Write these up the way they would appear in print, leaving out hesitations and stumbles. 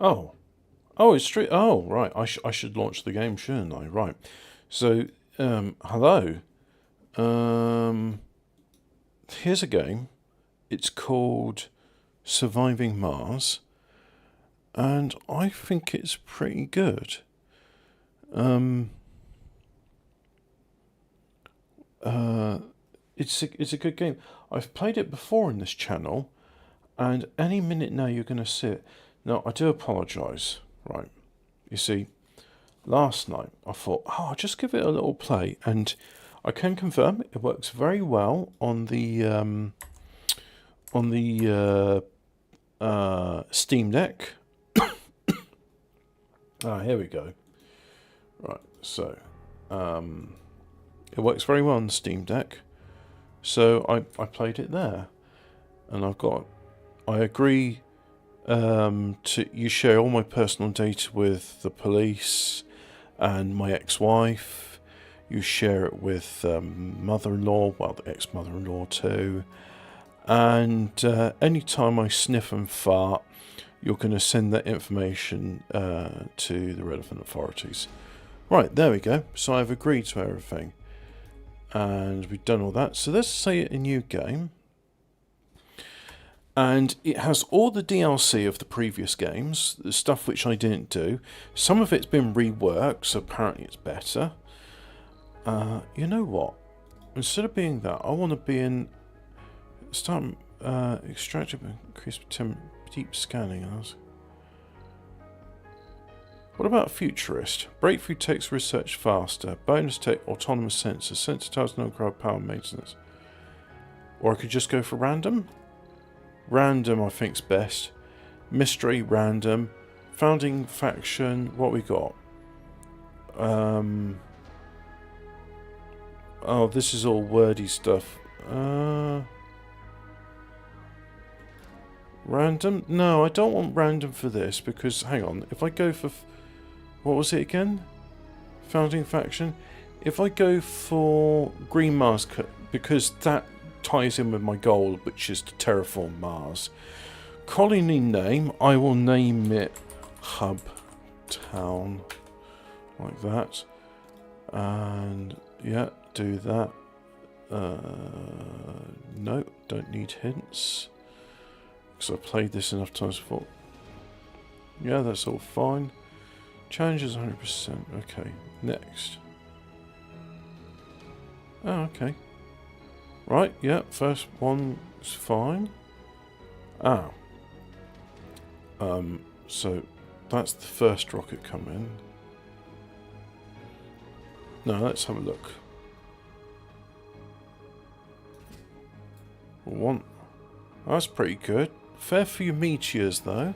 Oh. Oh, it's true. Oh, right. I should launch the game, shouldn't I? Right. So, hello. Um, Here's a game. It's called Surviving Mars, and I think it's pretty good. Um, uh, it's a good game. I've played it before in this channel, and any minute now you're going to see it. Now, I do apologise. Right. You see, last night I thought, oh, I'll just give it a little play, and I can confirm it works very well on the Steam Deck. Here we go. Right, so it works very well on the Steam Deck. So I played it there, and I agree to you share all my personal data with the police and my ex-wife. You share it with mother-in-law, well, the ex-mother-in-law too. And anytime I sniff and fart, you're going to send that information to the relevant authorities. Right, there we go. So I've agreed to everything. And we've done all that. So let's say a new game. And it has all the DLC of the previous games, the stuff which I didn't do. Some of it's been reworked, so apparently it's better. You know what? Instead of being that, I want to be in... Start extracting, increase deep scanning. What about futurist? Breakthrough takes research faster. Bonus tech, autonomous sensors. Sensor tiles no require power maintenance. Or I could just go for random. Random, I think's best. Mystery, random. Founding faction. What we got? Oh, this is all wordy stuff. Random? No, I don't want random for this because, hang on, if I go for... What was it again? Founding faction? If I go for Green Mars, because that ties in with my goal, which is to terraform Mars. Colony name, I will name it Hub Town. Like that. And, yeah, do that. No, don't need hints. Because I played this enough times before. Yeah, that's all fine. Challenges 100%. Okay, next. Oh, okay. Right, yeah, first one is fine. Ah. So that's the first rocket come in. Now let's have a look. One. That's pretty good. Fair few meteors though.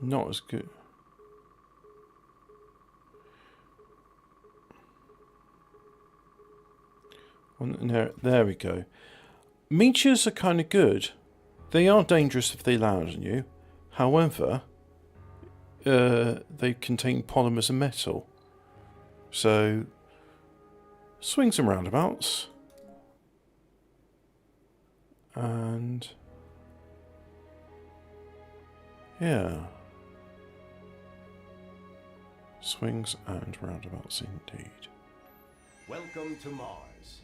Not as good. There we go. Meteors are kind of good. They are dangerous if they land on you. However, they contain polymers and metal. So, swings and roundabouts. And, yeah. Swings and roundabouts indeed. Welcome to Mars.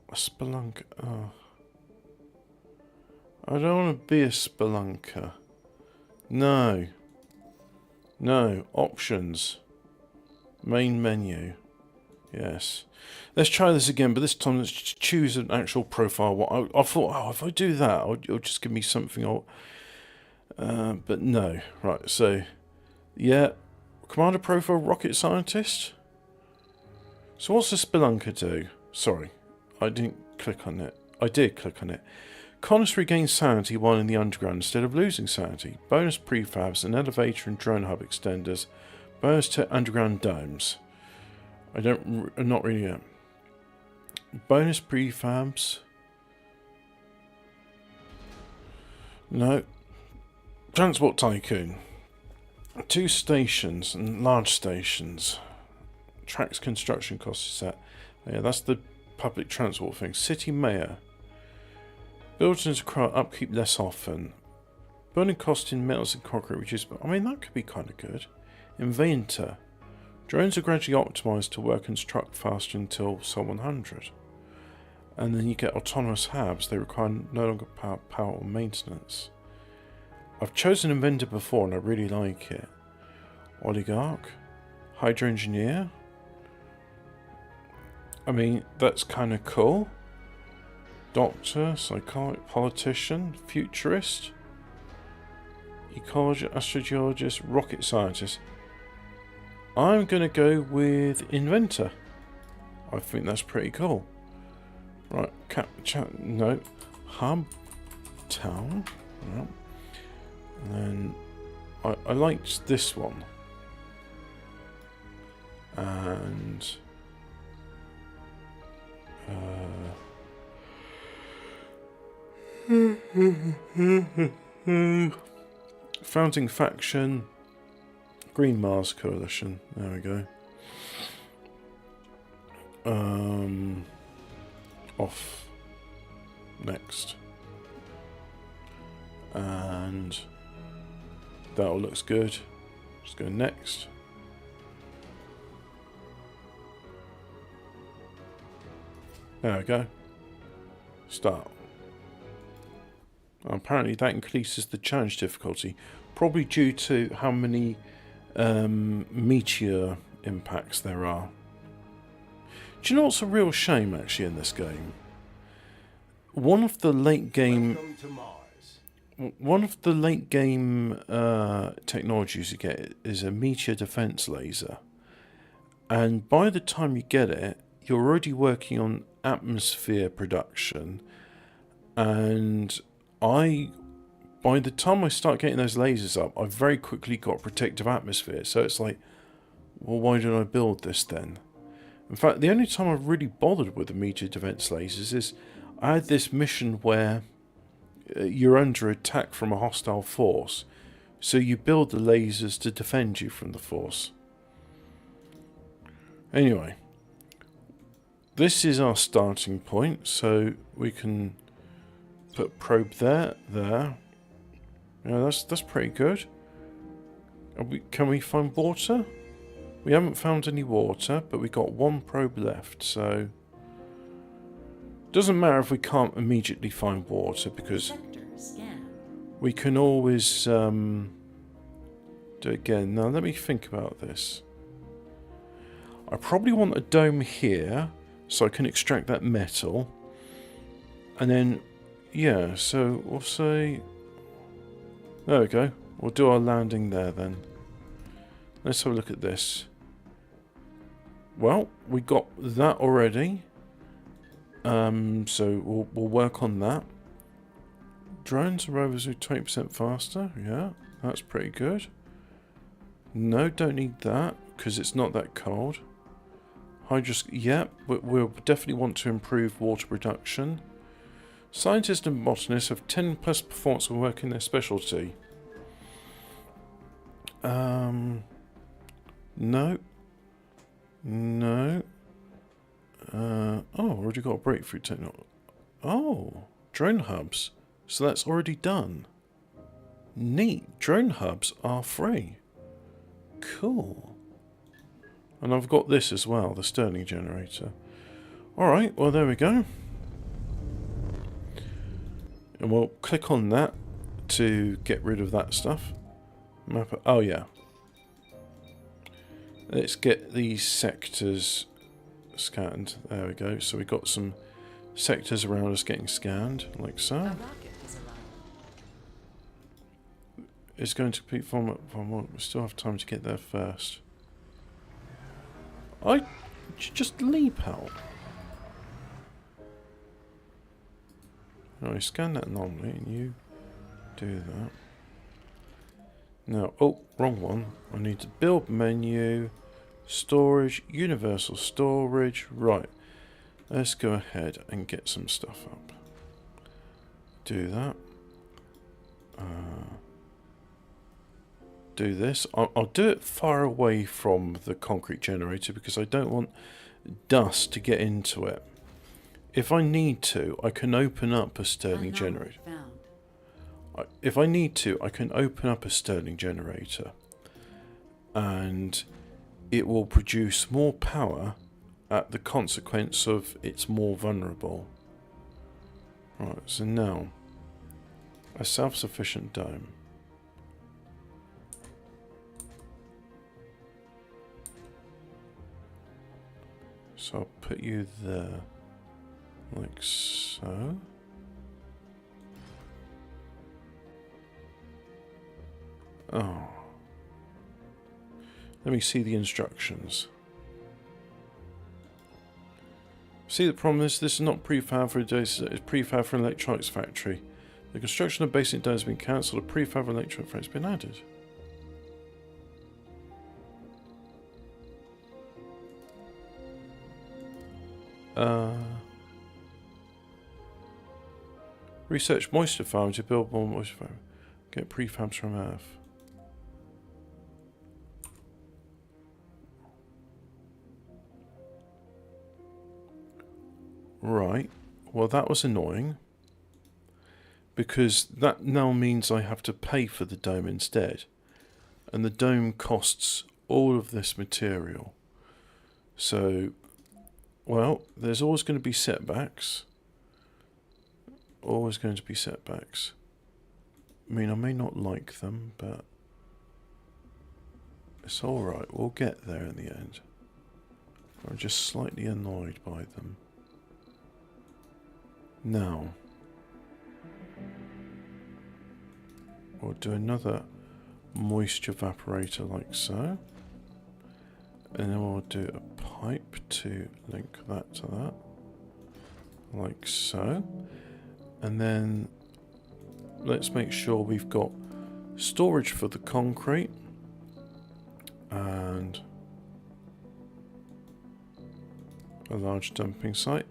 A spelunker. Oh. I don't want to be a spelunker. No. No. Options. Main menu. Yes. Let's try this again, but this time let's choose an actual profile. What I thought, oh, if I do that, it'll just give me something. But no. Right, so... Yeah. Commander profile rocket scientist. So what's the spelunker do? Sorry. I didn't click on it. I did click on it. Colonists regain sanity while in the underground instead of losing sanity. Bonus prefabs, an elevator and drone hub extenders. Bonus to underground domes. I'm not really... bonus prefabs. No. Transport Tycoon. 2 stations and large stations. Tracks construction costs is set. Yeah, that's the public transport thing. City mayor. Buildings require upkeep less often. Burning cost in metals and concrete reduced. I mean, that could be kind of good. Inventor. Drones are gradually optimised to work and construct faster until SOL 100. And then you get autonomous HABs. They require no longer power or maintenance. I've chosen Inventor before and I really like it. Oligarch. Hydro Engineer. I mean, that's kind of cool. Doctor, psychologist, politician, futurist, ecologist, astrogeologist, rocket scientist. I'm going to go with inventor. I think that's pretty cool. Right, no, hub, town. Right. And then I liked this one. And founding faction, Green Mars Coalition. There we go. Off next, and that all looks good. Let's go next. There we go. Start. Apparently that increases the challenge difficulty, probably due to how many meteor impacts there are. Do you know what's a real shame actually in this game? One of the late game technologies you get is a meteor defense laser, and by the time you get it, you're already working on atmosphere production, and by the time I start getting those lasers up, I've very quickly got protective atmosphere. So it's like, well, why did I build this then? In fact, the only time I've really bothered with the meteor defense lasers is I had this mission where you're under attack from a hostile force, so you build the lasers to defend you from the force. Anyway, this is our starting point, so we can put probe there. Yeah, that's pretty good. Can we find water? We haven't found any water, but we got 1 probe left, so doesn't matter if we can't immediately find water, because we can always do it again. Now let me think about this. I probably want a dome here so I can extract that metal, and then yeah, so we'll say there we go. We'll do our landing there then. Let's have a look at this. Well, we got that already. So we'll work on that. Drones and rovers are 20% faster. Yeah, that's pretty good. No, don't need that because it's not that cold. Yeah, but we'll definitely want to improve water production. Scientists and botanists have 10 plus performance when working their specialty. No. No. Oh, already got a breakthrough technology. Oh, drone hubs. So that's already done. Neat. Drone hubs are free. Cool. And I've got this as well, the Stirling generator. Alright, well there we go. And we'll click on that to get rid of that stuff. Map. Oh yeah. Let's get these sectors scanned. There we go. So we've got some sectors around us getting scanned, like so. It's going to be from we still have time to get there first. Just leap out. No, I scan that anomaly and you do that. Now, oh, wrong one. I need to build menu, storage, universal storage. Right. Let's go ahead and get some stuff up. Do that. do this. I'll do it far away from the concrete generator because I don't want dust to get into it. If I need to, I can open up a Stirling generator. If I need to, I can open up a Stirling generator and it will produce more power at the consequence of it's more vulnerable. Right, so now, a self-sufficient dome. So I'll put you there, like so. Oh. Let me see the instructions. See, the problem is this is not prefab for a data center, it's prefab for an electronics factory. The construction of basic dome has been cancelled, a prefab electronics factory has been added. Research moisture farm to build more moisture farm. Get prefabs from Earth. Right, well that was annoying because that now means I have to pay for the dome instead, and the dome costs all of this material. So, well, there's always going to be setbacks. Always going to be setbacks. I mean, I may not like them, but it's alright, we'll get there in the end. I'm just slightly annoyed by them. Now, we'll do another moisture evaporator like so. And then we'll do a pipe to link that to that. Like so. And then let's make sure we've got storage for the concrete. And a large dumping site.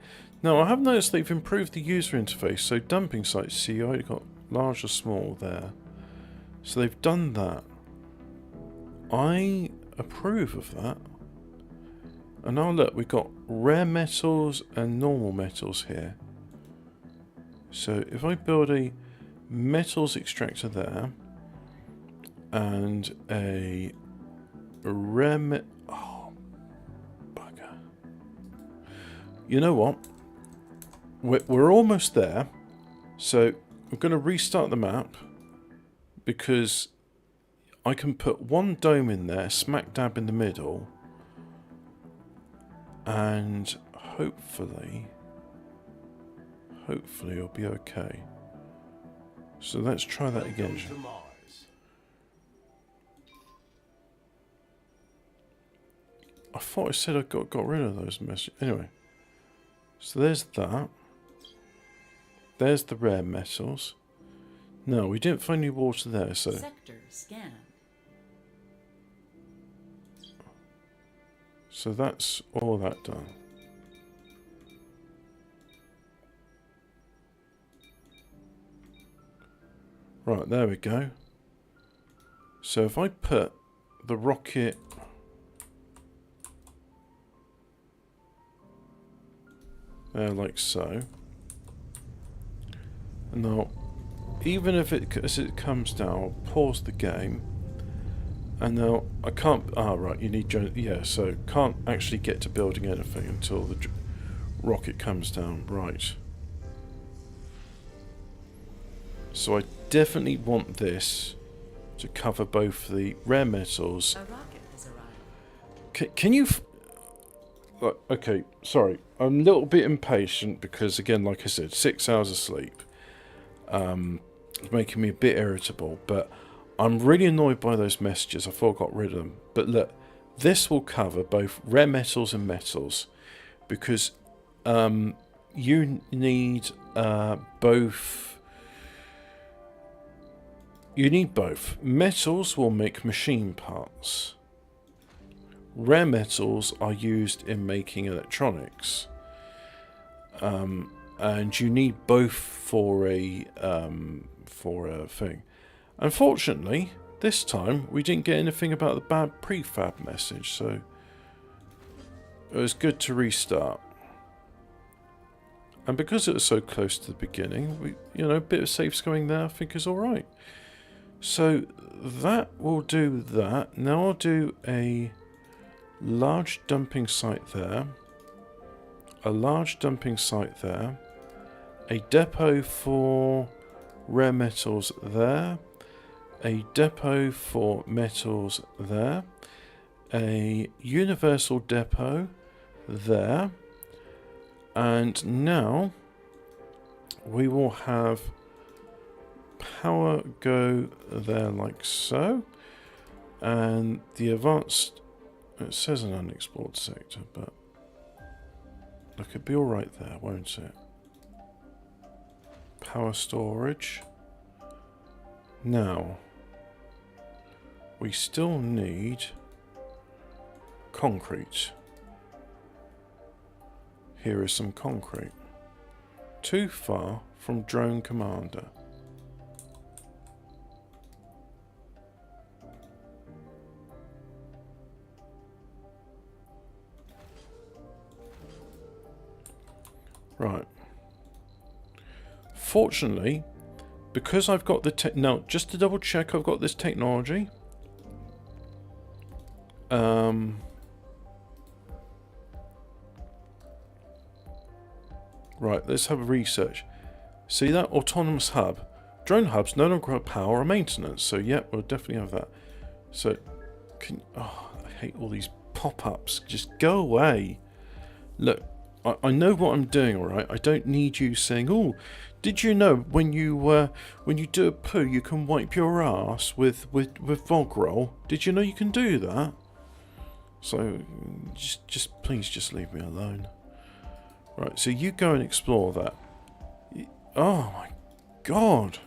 Now, I have noticed they've improved the user interface. So dumping sites, see, you already got large or small there. So they've done that. I approve of that. And now look, we've got rare metals and normal metals here. So if I build a metals extractor there and a rare oh, bugger. You know what? We're almost there. So I'm going to restart the map because I can put one dome in there, smack dab in the middle, and hopefully it'll be okay. So let's try that again. I thought I said I got rid of those messages. Anyway, so there's that. There's the rare metals. No, we didn't find any water there, so... Sector scan. So that's all that done. Right, there we go. So if I put the rocket... there like so. And now, even if as it comes down, I'll pause the game. And now, I can't... ah, right, you need... yeah, so can't actually get to building anything until the rocket comes down. Right. So I definitely want this to cover both the rare metals... A rocket has arrived. Can you... okay, sorry. I'm a little bit impatient because, again, like I said, 6 hours of sleep. It's making me a bit irritable, but I'm really annoyed by those messages. I thought I got rid of them. But look, this will cover both rare metals and metals because you need both. You need both. Metals will make machine parts. Rare metals are used in making electronics. And you need both for a thing. Unfortunately, this time we didn't get anything about the bad prefab message, so it was good to restart. And because it was so close to the beginning, we, you know, a bit of safe going there I think is alright. So that will do that. Now I'll do a large dumping site there. A large dumping site there. A depot for rare metals there. A depot for metals there. A universal depot there. And now we will have power go there like so. And the advanced, it says an unexplored sector, but look, it'd be alright there, won't it? Power storage. Now, we still need concrete. Here is some concrete. Too far from drone commander. Right. Fortunately, because I've got the now, just to double check, I've got this technology. Right, let's have a research. See that autonomous hub? Drone hubs no longer have power or maintenance, so yeah, we'll definitely have that. So, oh, I hate all these pop-ups. Just go away. Look, I know what I'm doing, all right. I don't need you saying, "Oh, did you know when you do a poo, you can wipe your ass with Vog roll? Did you know you can do that?" So, just please, just leave me alone. Right, so you go and explore that. Oh my god.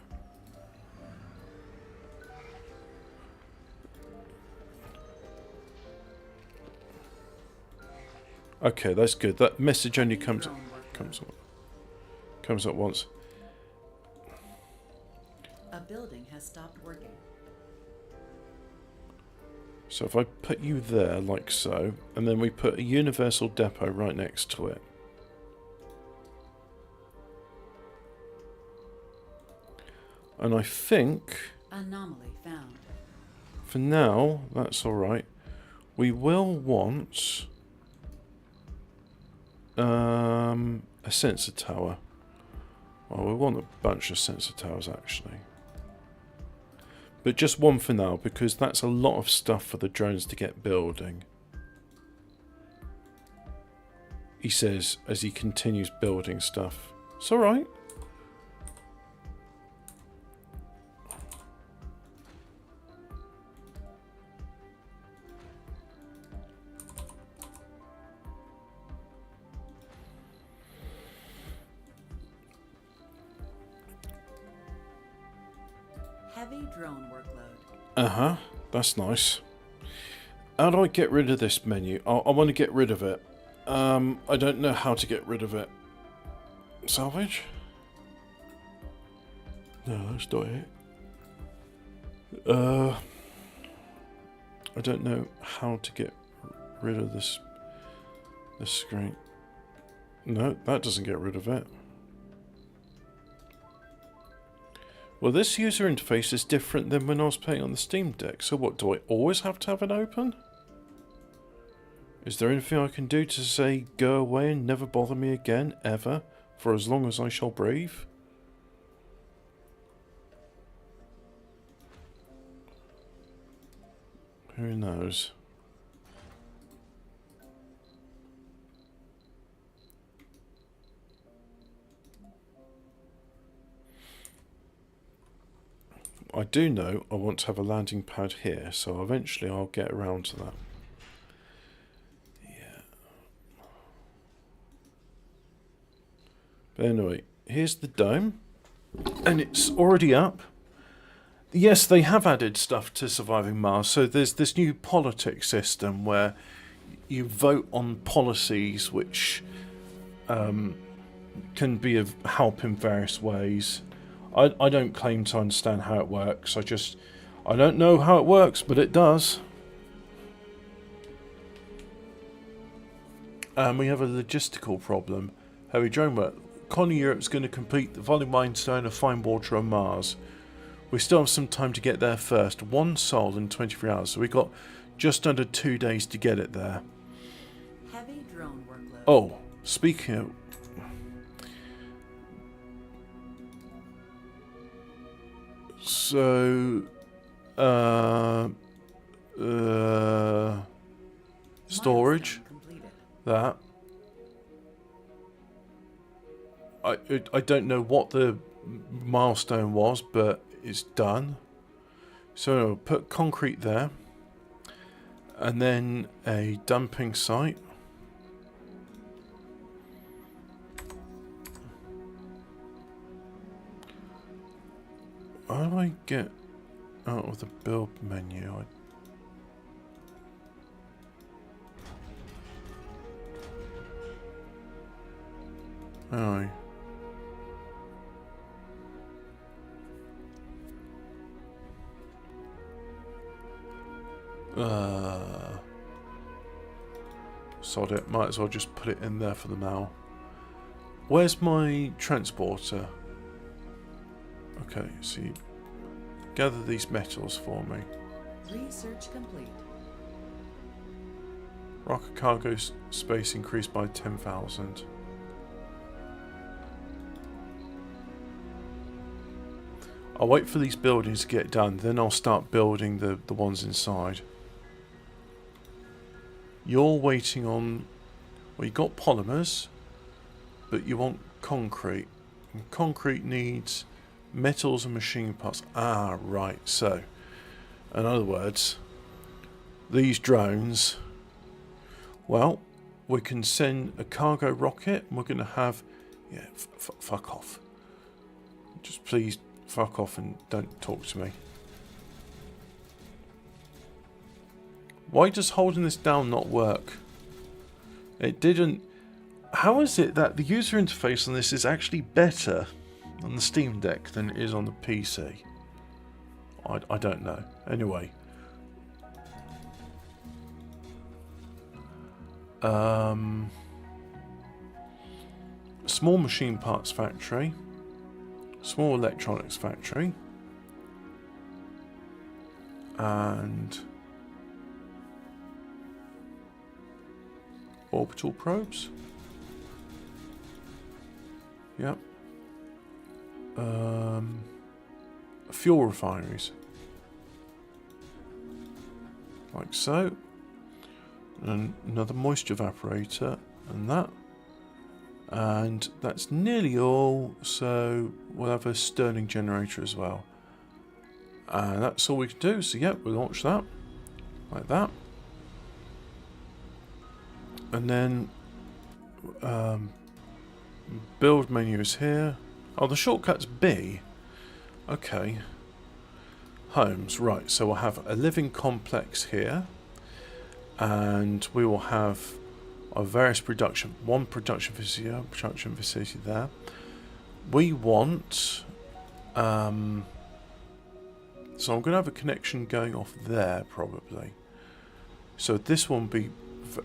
Okay, that's good. That message only comes at once. A building has stopped working. So if I put you there like so, and then we put a universal depot right next to it. And I think Anomaly found. for now, that's alright. We will want a sensor tower. Well, we want a bunch of sensor towers actually. But just one for now, because that's a lot of stuff for the drones to get building. He says as he continues building stuff. It's alright. Heavy drone workload. Uh-huh, that's nice. How do I get rid of this menu? I want to get rid of it. I don't know how to get rid of it. Salvage? No, that's not it. I don't know how to get rid of this screen. No, that doesn't get rid of it. Well, this user interface is different than when I was playing on the Steam Deck. So what, do I always have to have it open? Is there anything I can do to say, go away and never bother me again, ever, for as long as I shall breathe? Who knows? I do know I want to have a landing pad here, so eventually I'll get around to that. Yeah. But anyway, here's the dome, and it's already up. Yes, they have added stuff to Surviving Mars, so there's this new politics system where you vote on policies which can be of help in various ways. I don't claim to understand how it works. I don't know how it works, but it does. And we have a logistical problem. Heavy drone work. Colony Europe's going to complete the volume milestone of fine water on Mars. We still have some time to get there first. 1 sol in 23 hours. So we got just under 2 days to get it there. Heavy drone workload. Oh, speaking of... So... storage. Milestone completed. That. I don't know what the milestone was, but it's done. So I'll put concrete there. And then a dumping site. How do I get out of the build menu? Oh. Sod it. Might as well just put it in there for the now. Where's my transporter? Okay, so you gather these metals for me. Research complete. Rocket cargo space increased by 10,000. I'll wait for these buildings to get done, then I'll start building the ones inside. You're waiting on... Well, you got polymers, but you want concrete. And concrete needs metals and machine parts. Ah, right. So, in other words, these drones... Well, we can send a cargo rocket, and we're going to have... Yeah, fuck off. Just please... Fuck off and don't talk to me. Why does holding this down not work? It didn't... How is it that the user interface on this is actually better on the Steam Deck than it is on the PC? I don't know. Anyway. Small machine parts factory. Small electronics factory. And orbital probes. Yep. Fuel refineries. Like so. And another moisture evaporator and that. And that's nearly all, so we'll have a Stirling generator as well. And that's all we can do, so yep, we'll launch that. Like that. And then build menu is here. Oh, the shortcut's B. Okay. Homes, right, so we'll have a living complex here. And we will have of various one production facility there. We want, so I'm going to have a connection going off there probably. So this one will be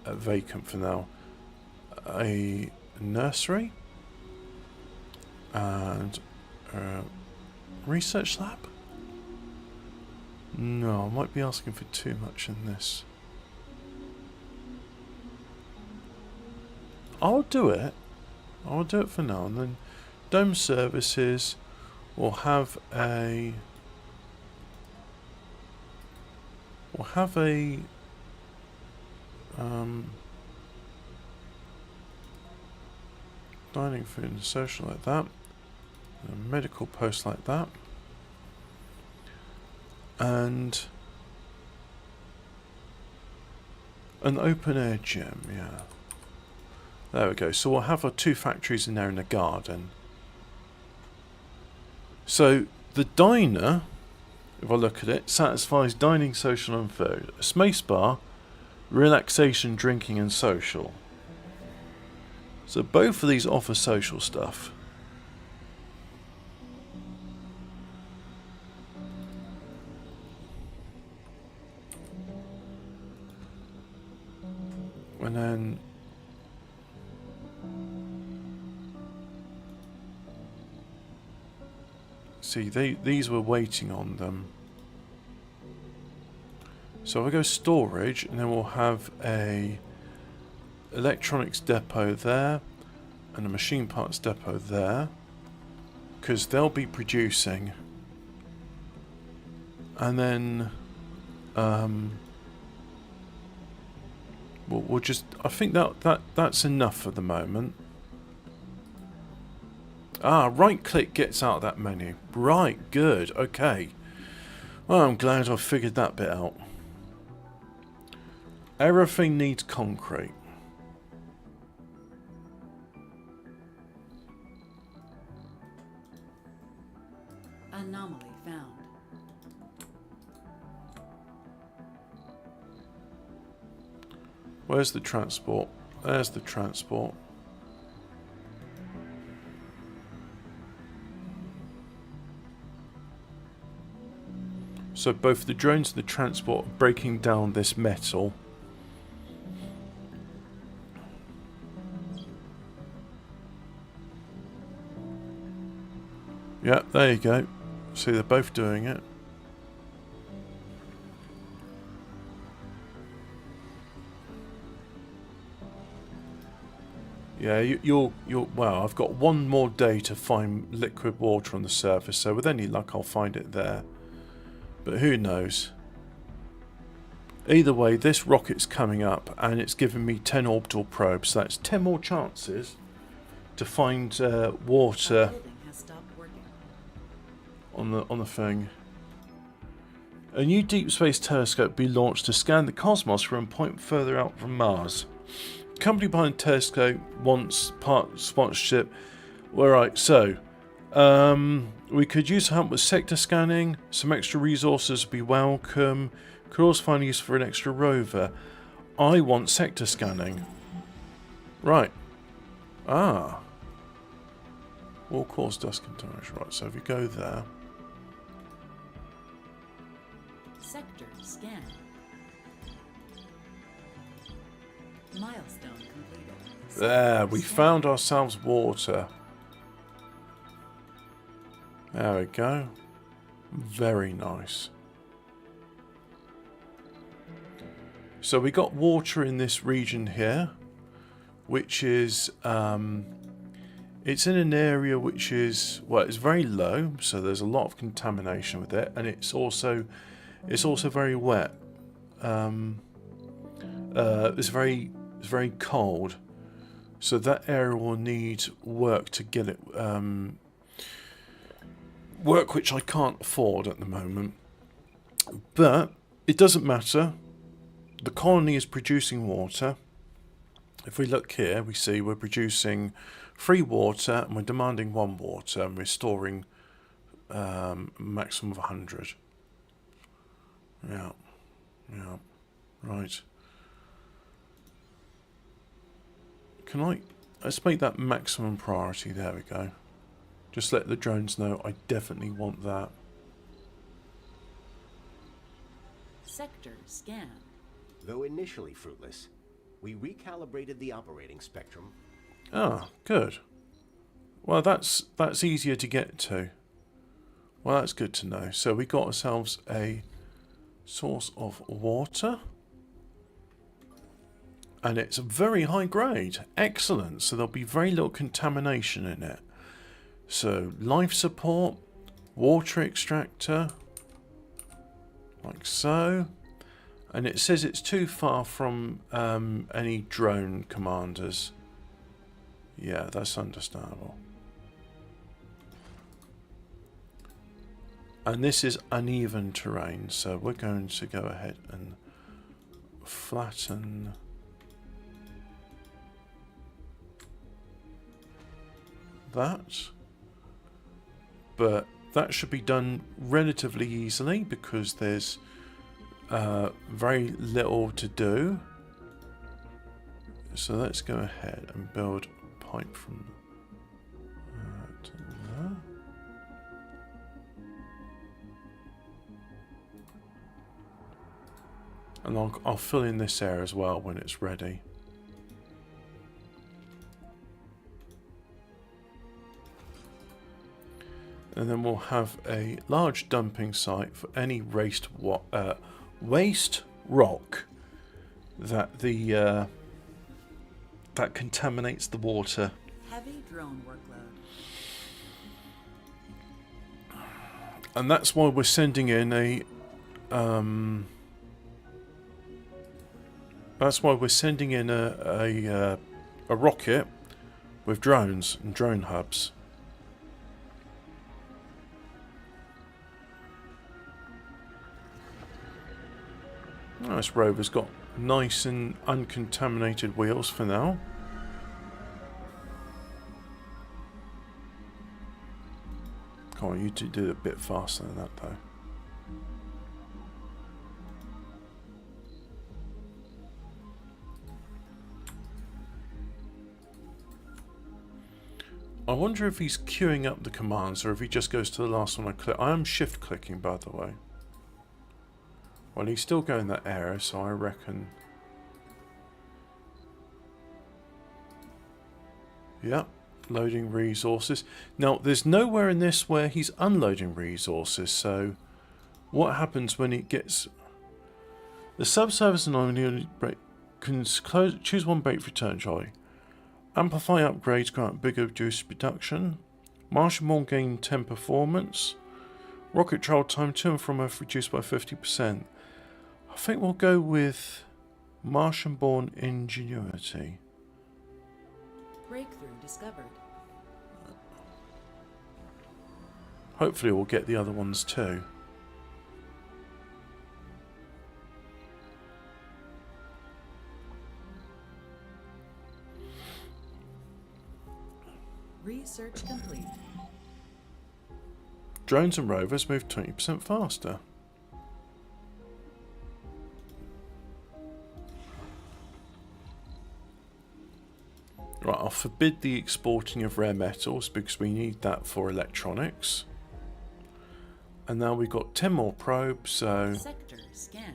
vacant for now. A nursery and a research lab. No, I might be asking for too much in this. I'll do it for now, and then Dome Services will have a dining, food and social like that, a medical post like that, and an open air gym, yeah. There we go. So we'll have our 2 factories in there in the garden. So the diner, if I look at it, satisfies dining, social and food. A space bar, relaxation, drinking and social. So both of these offer social stuff. See, these were waiting on them. So I go storage, and then we'll have a electronics depot there, and a machine parts depot there, because they'll be producing. And then we'll just, I think that's enough for the moment. Ah, right click gets out of that menu. Right, good, okay. Well, I'm glad I figured that bit out. Everything needs concrete. Anomaly found. Where's the transport? There's the transport. So both the drones and the transport are breaking down this metal. Yeah, there you go. See, they're both doing it. Yeah, you'll well, I've got one more day to find liquid water on the surface, so with any luck I'll find it there. But who knows? Either way, this rocket's coming up, and it's giving me 10 orbital probes, so that's 10 more chances to find water Building has stopped working. on the thing. A new deep space telescope will be launched to scan the cosmos from a point further out from Mars. The company behind the telescope wants part sponsorship. Well, right, so we could use help with sector scanning. Some extra resources would be welcome. Could also find use for an extra rover. I want sector scanning. Right. Ah. Will cause dust contamination. Right, so if we go there. Sector scan. Milestone completed. There, we Scan. found ourselves water. There we go. Very nice. So we got water in this region here, which is it's in an area which is, well, it's very low, so there's a lot of contamination with it, and it's also very wet. It's very cold, so that area will need work to get it work which I can't afford at the moment. But it doesn't matter. The colony is producing water. If we look here, we see we're producing 3 water, and we're demanding 1 water, and we're storing a maximum of 100. Yeah, right. Let's make that maximum priority. There we go. Just let the drones know I definitely want that. Sector scan. Though initially fruitless, we recalibrated the operating spectrum. Ah, good. Well, that's easier to get to. Well, that's good to know. So we got ourselves a source of water. And it's a very high grade. Excellent. So there'll be very little contamination in it. So life support, water extractor, like so. And it says it's too far from any drone commanders. Yeah, that's understandable. And this is uneven terrain, so we're going to go ahead and flatten that. But that should be done relatively easily because there's very little to do. So let's go ahead and build a pipe from to there. And I'll fill in this area as well when it's ready. And then we'll have a large dumping site for any waste rock that that contaminates the water. Heavy drone workload. And that's why we're sending in a a rocket with drones and drone hubs. Oh, this rover's got nice and uncontaminated wheels for now. Come on, you two do it a bit faster than that though. I wonder if he's queuing up the commands or if he just goes to the last one I click. I am shift clicking, by the way. Well, he's still going that area, so I reckon... Yep, loading resources. Now, there's nowhere in this where he's unloading resources, so... What happens when it gets... The subservice anomaly can choose one bait for return, Charlie. Amplify upgrades grant bigger reduced production. Martian-born gain 10 performance. Rocket travel time to and from Earth reduced by 50%. I think we'll go with Martian-born ingenuity. Breakthrough discovered. Hopefully we'll get the other ones too. Research complete. Drones and rovers move 20% faster. Right, I'll forbid the exporting of rare metals because we need that for electronics. And now we've got 10 more probes, so... Sector scan.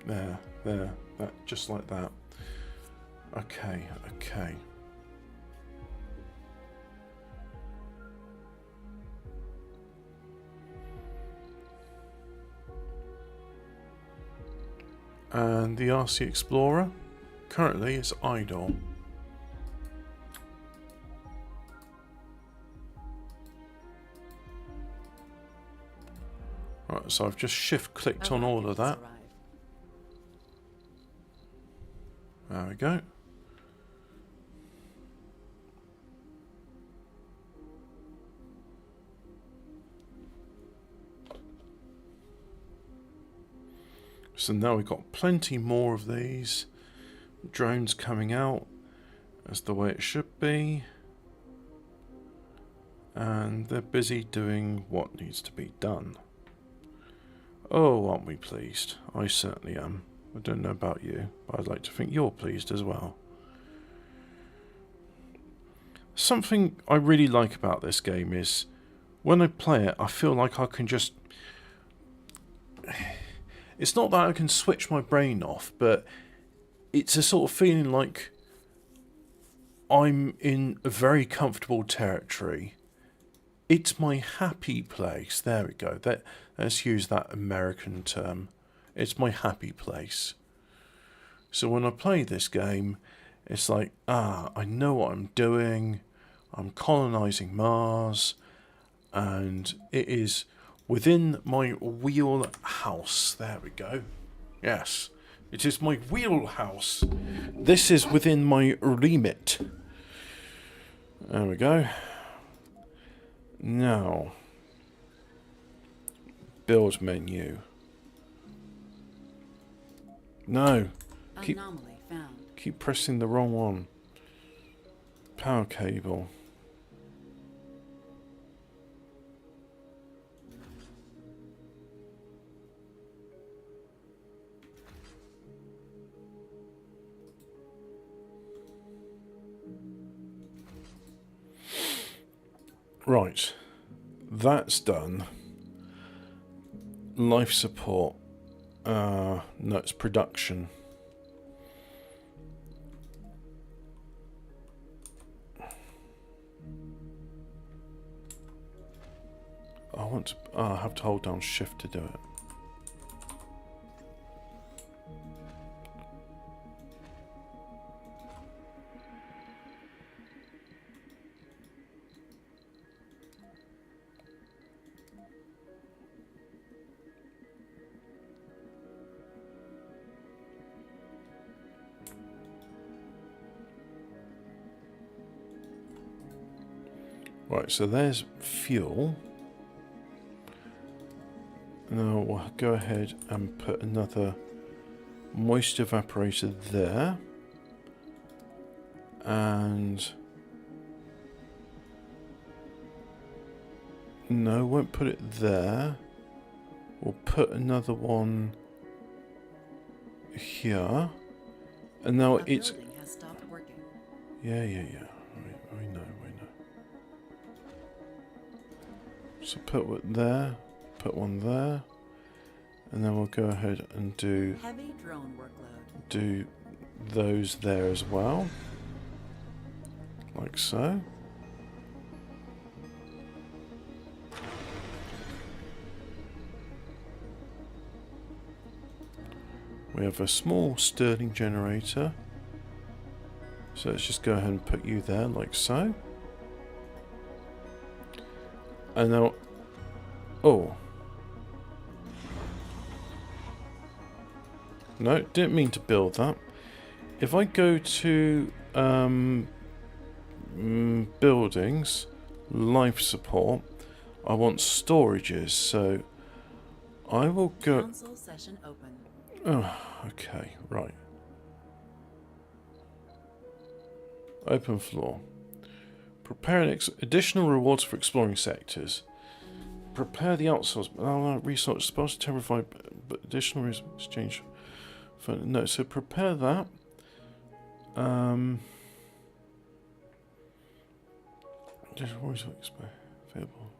There, that, just like that. Okay. And the RC Explorer currently is idle. Right, so I've just shift clicked on all of that. There we go. So now we've got plenty more of these drones coming out as the way it should be. And they're busy doing what needs to be done. Oh, aren't we pleased? I certainly am. I don't know about you, but I'd like to think you're pleased as well. Something I really like about this game is when I play it, I feel like I can just... It's not that I can switch my brain off, but it's a sort of feeling like I'm in a very comfortable territory. It's my happy place. There we go. Let's use that American term. It's my happy place. So when I play this game, it's like, I know what I'm doing. I'm colonizing Mars. And it is within my wheelhouse. There we go. Yes, it is my wheelhouse. This is within my remit. There we go. Now, build menu. No. Anomaly found. Keep pressing the wrong one. Power cable. Right. That's done. Life support. No, it's production. I want to... Oh, I have to hold down shift to do it. Right, so there's fuel. Now we'll go ahead and put another moisture evaporator there. And... no, won't put it there. We'll put another one here. And now A it's... building has stopped working. Yeah. We know. So put one there, put one there, and then we'll go ahead and do Heavy drone workload. do those there as well, like so. We have a small Stirling generator, so let's just go ahead and put you there, like so. And now, oh. No, didn't mean to build that. If I go to buildings, life support, I want storages, so I will go... Council session open. Oh, okay, right. Open floor. Prepare additional rewards for exploring sectors. Prepare the outsource resource supposed to provide additional exchange. No, so prepare that. Available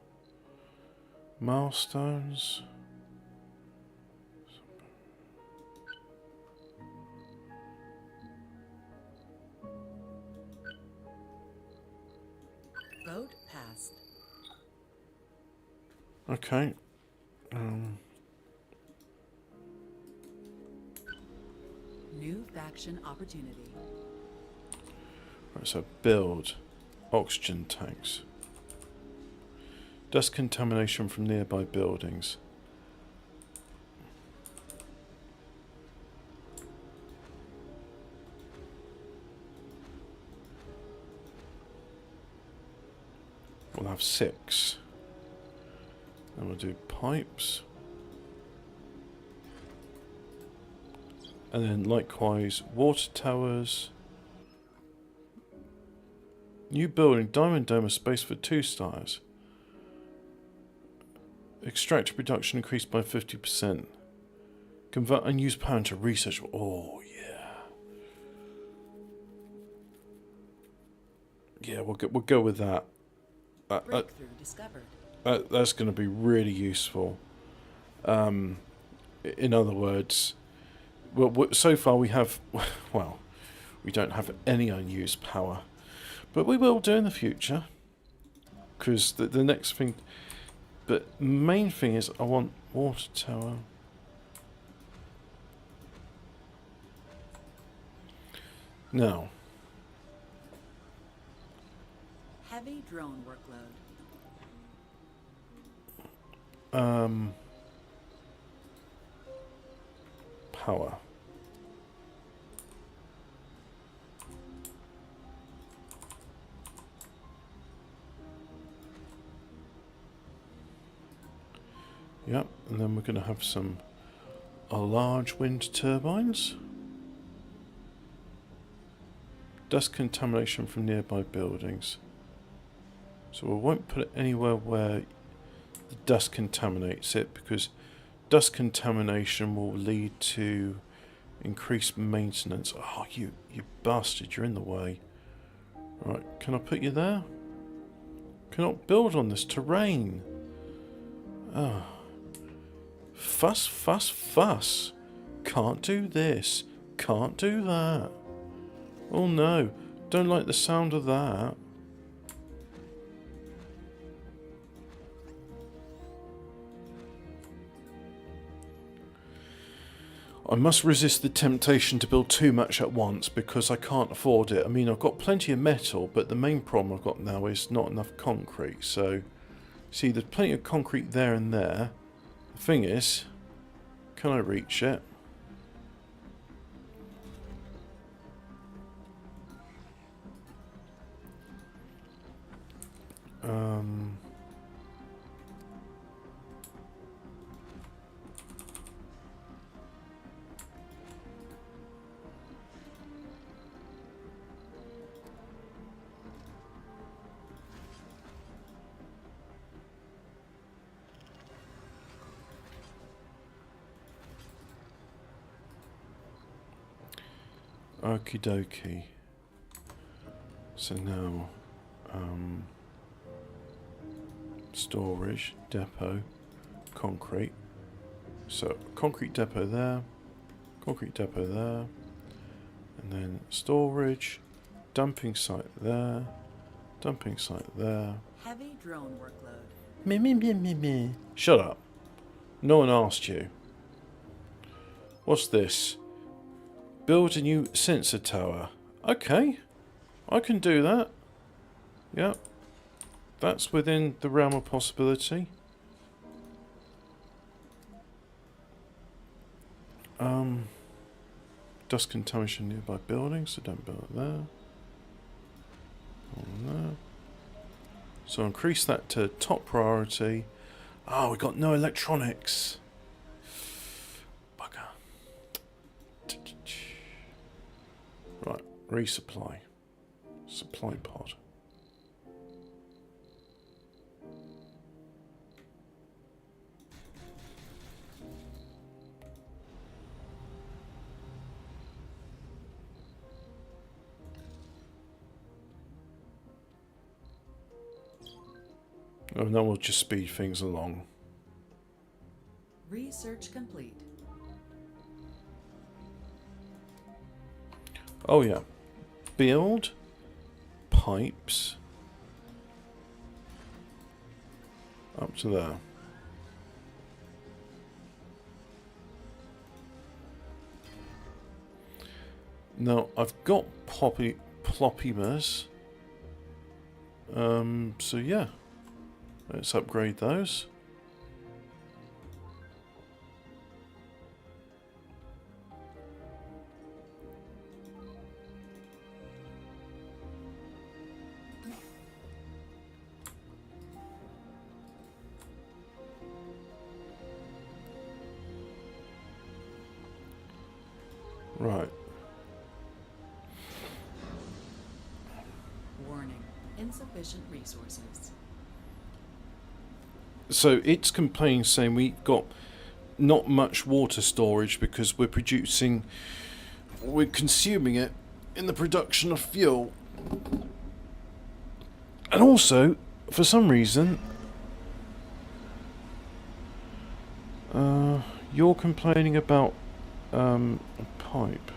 milestones. Boat passed. Okay. New faction opportunity. Right, so build oxygen tanks. Dust contamination from nearby buildings. We'll have 6. Then we'll do pipes. And then likewise, water towers. New building, Diamond Dome, space for 2 stars. Extractor production increased by 50%. Convert unused power into research. Oh, yeah. Yeah, we'll go with that. Breakthrough discovered. That's going to be really useful. In other words, well, so far we have, well, we don't have any unused power, but we will do in the future. Because the next thing, but main thing is I want water tower. Now. Heavy drone workload. Power. Yep, and then we're going to have some large wind turbines. Dust contamination from nearby buildings. So we won't put it anywhere where the dust contaminates it, because dust contamination will lead to increased maintenance. Oh, you bastard, you're in the way. Right, can I put you there? Cannot build on this terrain. Oh. Fuss, fuss, fuss. Can't do this. Can't do that. Oh no, don't like the sound of that. I must resist the temptation to build too much at once because I can't afford it. I mean, I've got plenty of metal, but the main problem I've got now is not enough concrete. So, see, there's plenty of concrete there and there. The thing is, can I reach it? Okie dokie. So now, storage, depot, concrete. So, concrete depot there, and then storage, dumping site there, dumping site there. Heavy drone workload. Me. Shut up. No one asked you. What's this? Build a new sensor tower. Okay. I can do that. Yep. That's within the realm of possibility. Dust contamination nearby buildings, so don't build it there. There. So increase that to top priority. Oh, we got no electronics. Bugger. Right, resupply. Supply pod. Oh, no, we'll just speed things along. Research complete. Oh yeah. Build pipes up to there. Now I've got ploppymers. So yeah. Let's upgrade those. Right. Warning. Insufficient resources. So it's complaining, saying we've got not much water storage because we're consuming it in the production of fuel. And also, for some reason, you're complaining about a pipe.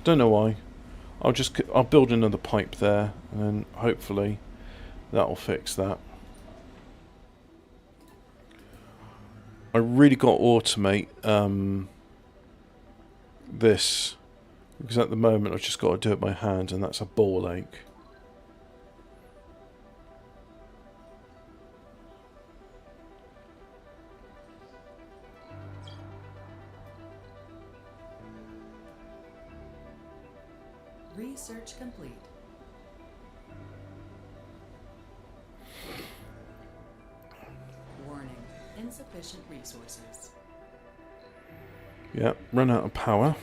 Don't know why. I'll build another pipe there, and then hopefully that'll fix that. I really got to automate this, because at the moment I've just got to do it by hand, and that's a ball ache. Research complete. Warning. Insufficient resources. Yeah, run out of power.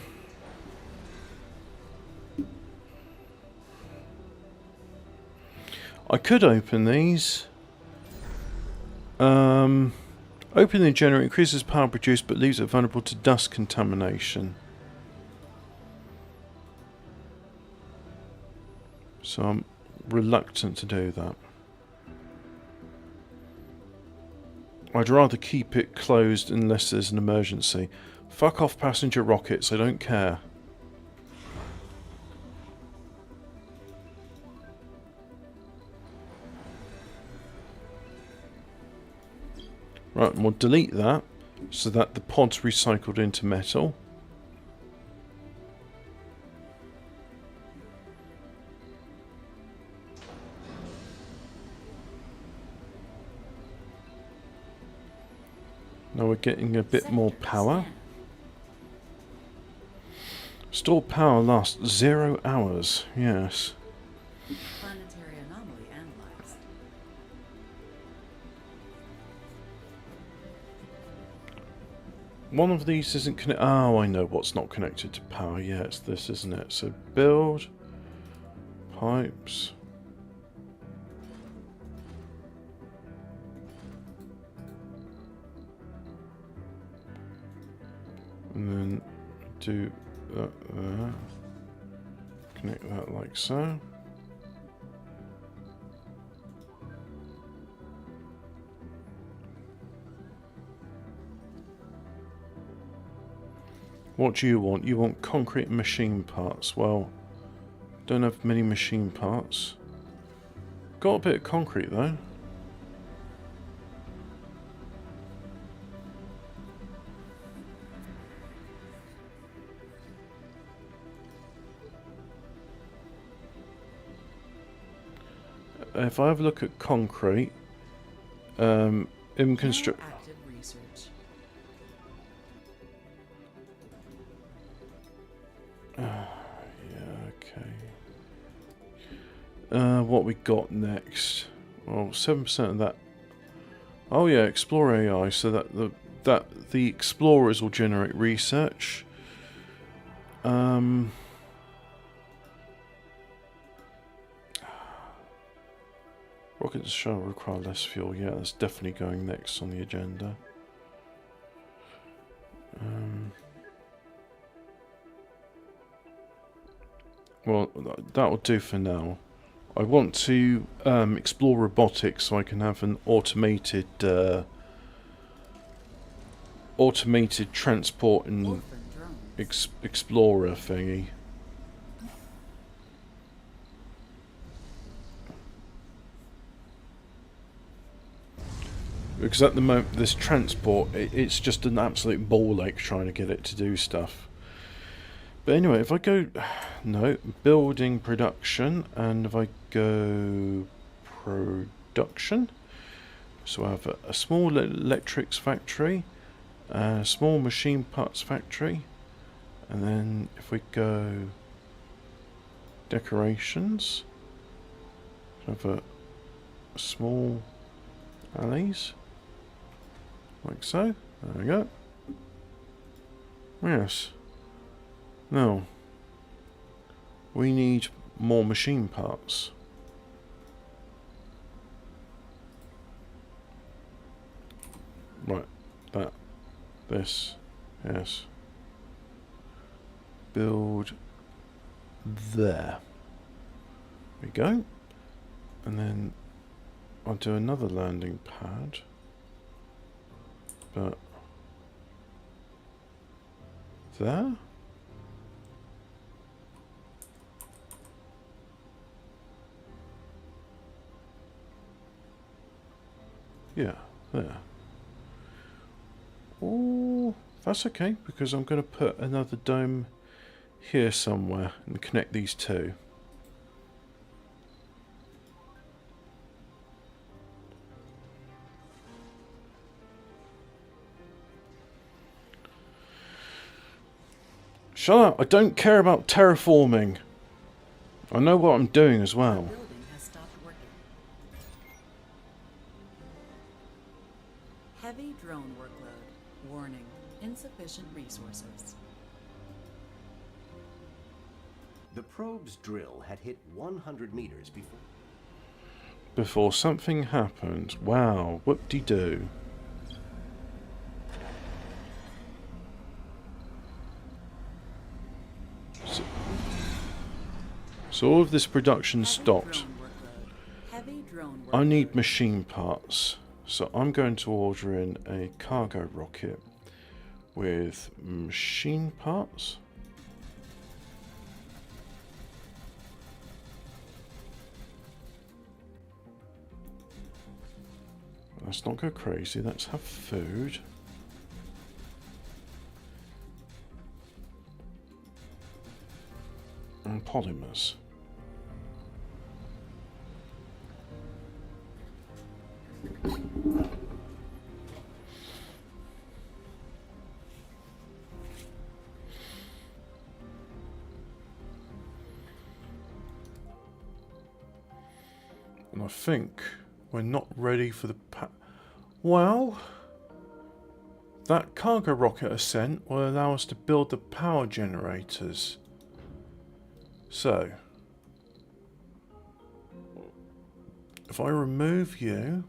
I could open these. Opening the generator increases power produced but leaves it vulnerable to dust contamination. So I'm reluctant to do that. I'd rather keep it closed unless there's an emergency. Fuck off passenger rockets, I don't care. Right, we'll delete that. so that the pod's recycled into metal. Now we're getting a bit more power. Stored power lasts 0 hours, yes. Planetary anomaly analyzed. One of these isn't connected. Oh, I know what's not connected to power. Yeah, it's this, isn't it? So build pipes. And then do that there. Connect that like so. What do you want? You want concrete machine parts. Well, don't have many machine parts. Got a bit of concrete though. If I have a look at concrete, in construct. Active research. Yeah, okay. What we got next? Well, 7% of that. Oh yeah, explore AI, so that the explorers will generate research. Rockets shall require less fuel. Yeah, that's definitely going next on the agenda. Well, that will do for now. I want to explore robotics so I can have an automated transport and Orphan drones. explorer thingy. Because at the moment, this transport, it's just an absolute ball ache trying to get it to do stuff. But anyway, if I go... No, building production, and if I go production, so I have a small electrics factory, a small machine parts factory, and then if we go decorations, I have a small alleys. Like so. There we go. Yes. Now, we need more machine parts. Right. That. This. Yes. Build there. There we go. And then I'll do another landing pad. But there? Yeah, there. Oh, that's okay, because I'm going to put another dome here somewhere and connect these two. Shut up, I don't care about terraforming. I know what I'm doing as The well. building has stopped working. Heavy drone workload. Warning. Insufficient resources. The probe's drill had hit 100 meters Before something happened. Wow, whoop-de-doo. So all of this production stopped. Heavy drone workload. I need machine parts. So I'm going to order in a cargo rocket with machine parts. Let's not go crazy. Let's have food. and polymers. And I think we're not ready for the well, that cargo rocket ascent will allow us to build the power generators. So, if I remove you,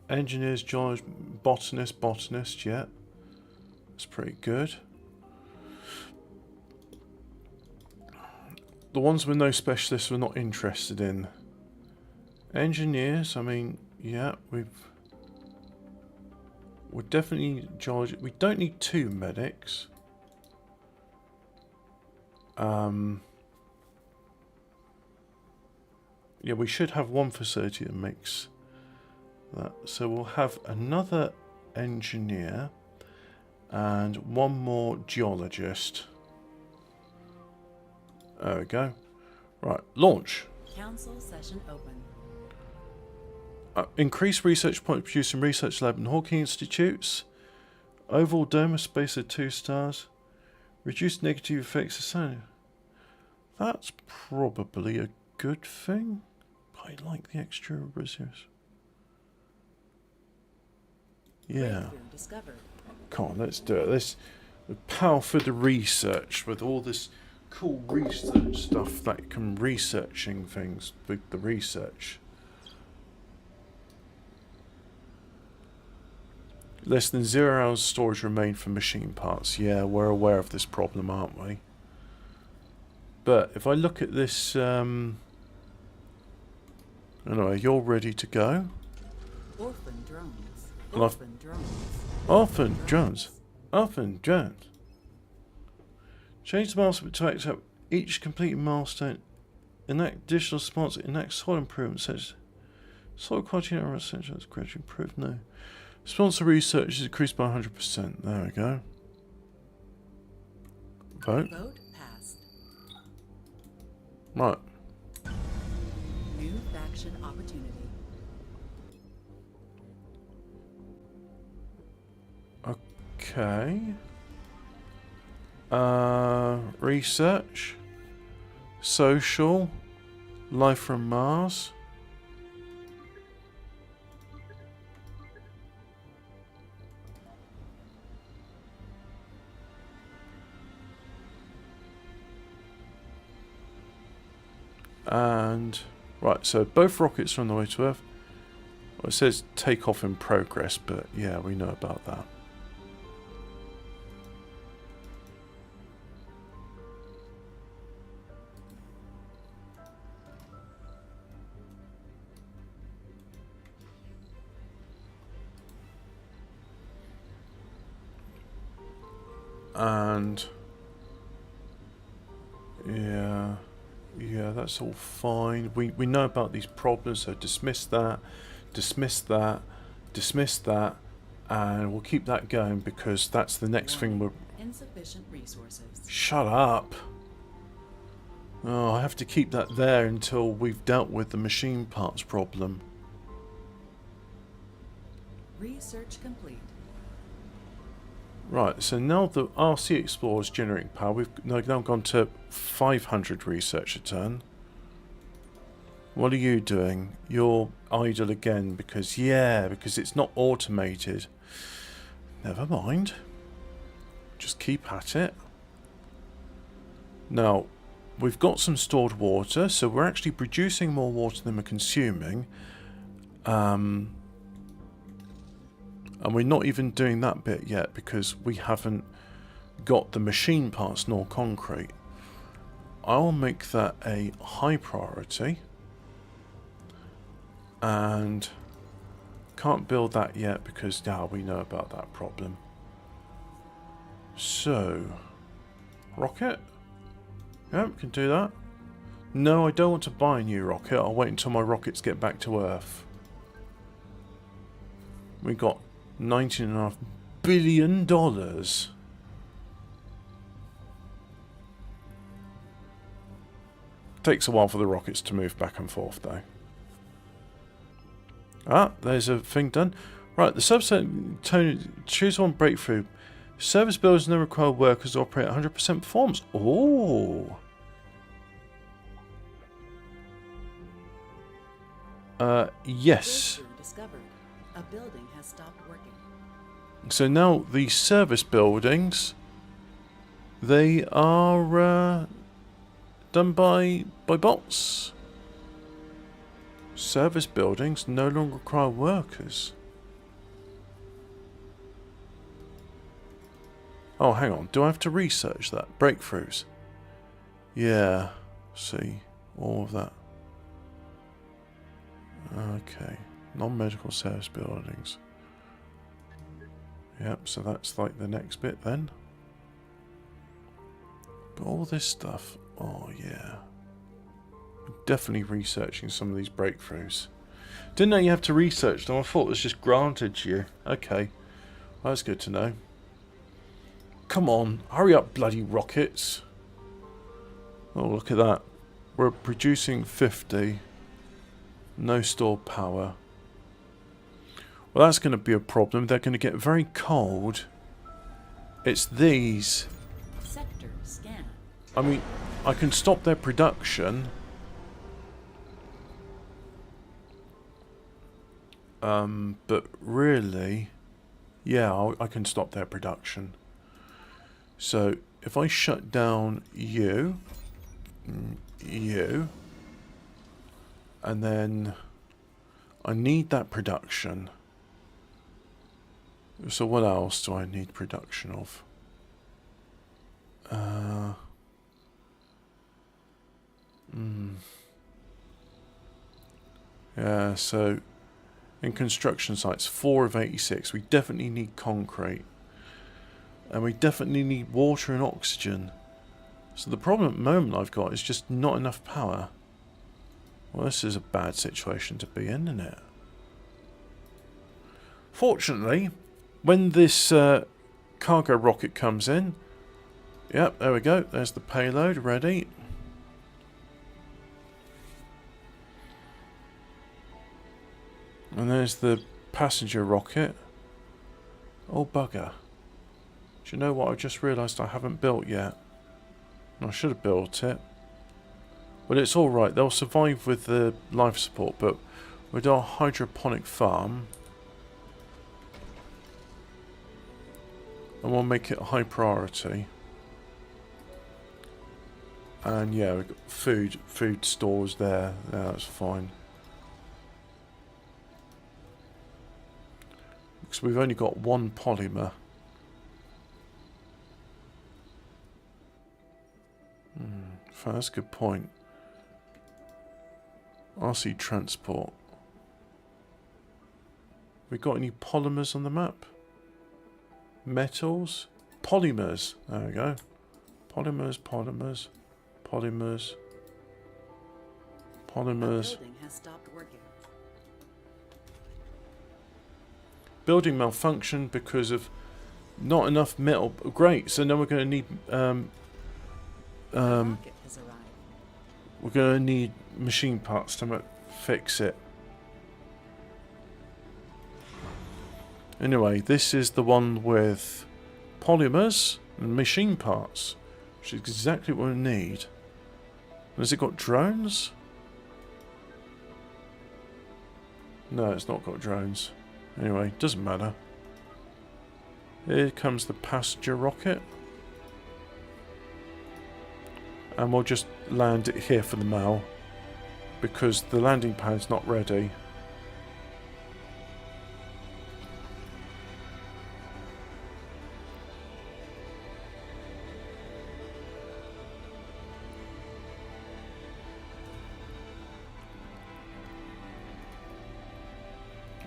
engineers, geologists, botanist, yeah, that's pretty good. The ones with no specialists we're not interested in. Engineers, I mean, yeah, we're definitely geologists. We don't need 2 medics. Yeah, we should have 1 facility that makes that. So we'll have another engineer and 1 more geologist. There we go. Right, launch. Council session open. Increase research point producing research lab and Hawking Institutes. Overall dome space of 2 stars. Reduce negative effects of sound. That's probably a good thing. I like the extra resource. Yeah. Discovered. Come on, let's do it. Let's power for the research with all this cool research stuff that can researching things with the research. Less than 0 hours storage remain for machine parts. Yeah, we're aware of this problem, aren't we? But if I look at this, anyway, you're ready to go. Orphan drones. Well, Orphan drones. Orphan drones. Orphan drones. Change the milestone to accept each completed milestone. Enact additional spots. Enact soil improvements such as soil quality and essential as gradually improved. No. Sponsor research is increased by 100%. There we go. Vote. Vote passed. Right. New faction opportunity. Okay. Research. Social. Life from Mars. And right, so both rockets are on the way to Earth. Well, it says takeoff in progress, but yeah, we know about that. And yeah, that's all fine. We know about these problems, so dismiss that, and we'll keep that going because that's the next thing we're... Insufficient resources. Shut up! Oh, I have to keep that there until we've dealt with the machine parts problem. Research complete. Right, so now the RC Explorer is generating power. We've now gone to 500 research a turn. What are you doing? You're idle again because it's not automated. Never mind. Just keep at it. Now, we've got some stored water, so we're actually producing more water than we're consuming. And we're not even doing that bit yet because we haven't got the machine parts nor concrete. I'll make that a high priority. And can't build that yet because now we know about that problem. So, rocket? Yep, can do that. No, I don't want to buy a new rocket. I'll wait until my rockets get back to Earth. We got $19.5 billion. Takes a while for the rockets to move back and forth, though. Ah, there's a thing done. Right, the subset choose one breakthrough. Service builders no require workers to operate at 100% performance. Oh. Yes. Breakthrough discovered. A building has stopped working. So now the service buildings, they are done by bots. Service buildings no longer require workers. Oh, hang on. Do I have to research that? Breakthroughs. Yeah. See. All of that. Okay. Non-medical service buildings. Yep, so that's like the next bit then. But all this stuff. Oh, yeah. Definitely researching some of these breakthroughs. Didn't know you have to research them. I thought it was just granted to you. Okay. Well, that's good to know. Come on. Hurry up, bloody rockets. Oh, look at that. We're producing 50. No stored power. Well, that's going to be a problem. They're going to get very cold. It's these. Sector scan. I mean, I can stop their production. But really, yeah, I can stop their production. So, if I shut down you, and then I need that production. So what else do I need production of? Yeah, so in construction sites, 4 of 86. We definitely need concrete. And we definitely need water and oxygen. So the problem at the moment I've got is just not enough power. Well, this is a bad situation to be in, isn't it? Fortunately, when this cargo rocket comes in... Yep, there we go. There's the payload ready. And there's the passenger rocket. Oh, bugger. Do you know what? I just realised I haven't built yet. I should have built it. But it's alright. They'll survive with the life support. But with our hydroponic farm... And we'll make it a high priority. And yeah, we've got food stores there. Yeah, that's fine. Because we've only got one polymer. That's a good point. RC transport. We got any polymers on the map? Metals? Polymers. There we go. Polymers. A building has stopped working. Building malfunction because of not enough metal. Great. So now we're going to need Rocket has arrived. we're going to need machine parts to fix it. Anyway, this is the one with polymers and machine parts, which is exactly what we need. Has it got drones? No, it's not got drones. Anyway, doesn't matter. Here comes the passenger rocket. And we'll just land it here for the now, because the landing pad's not ready.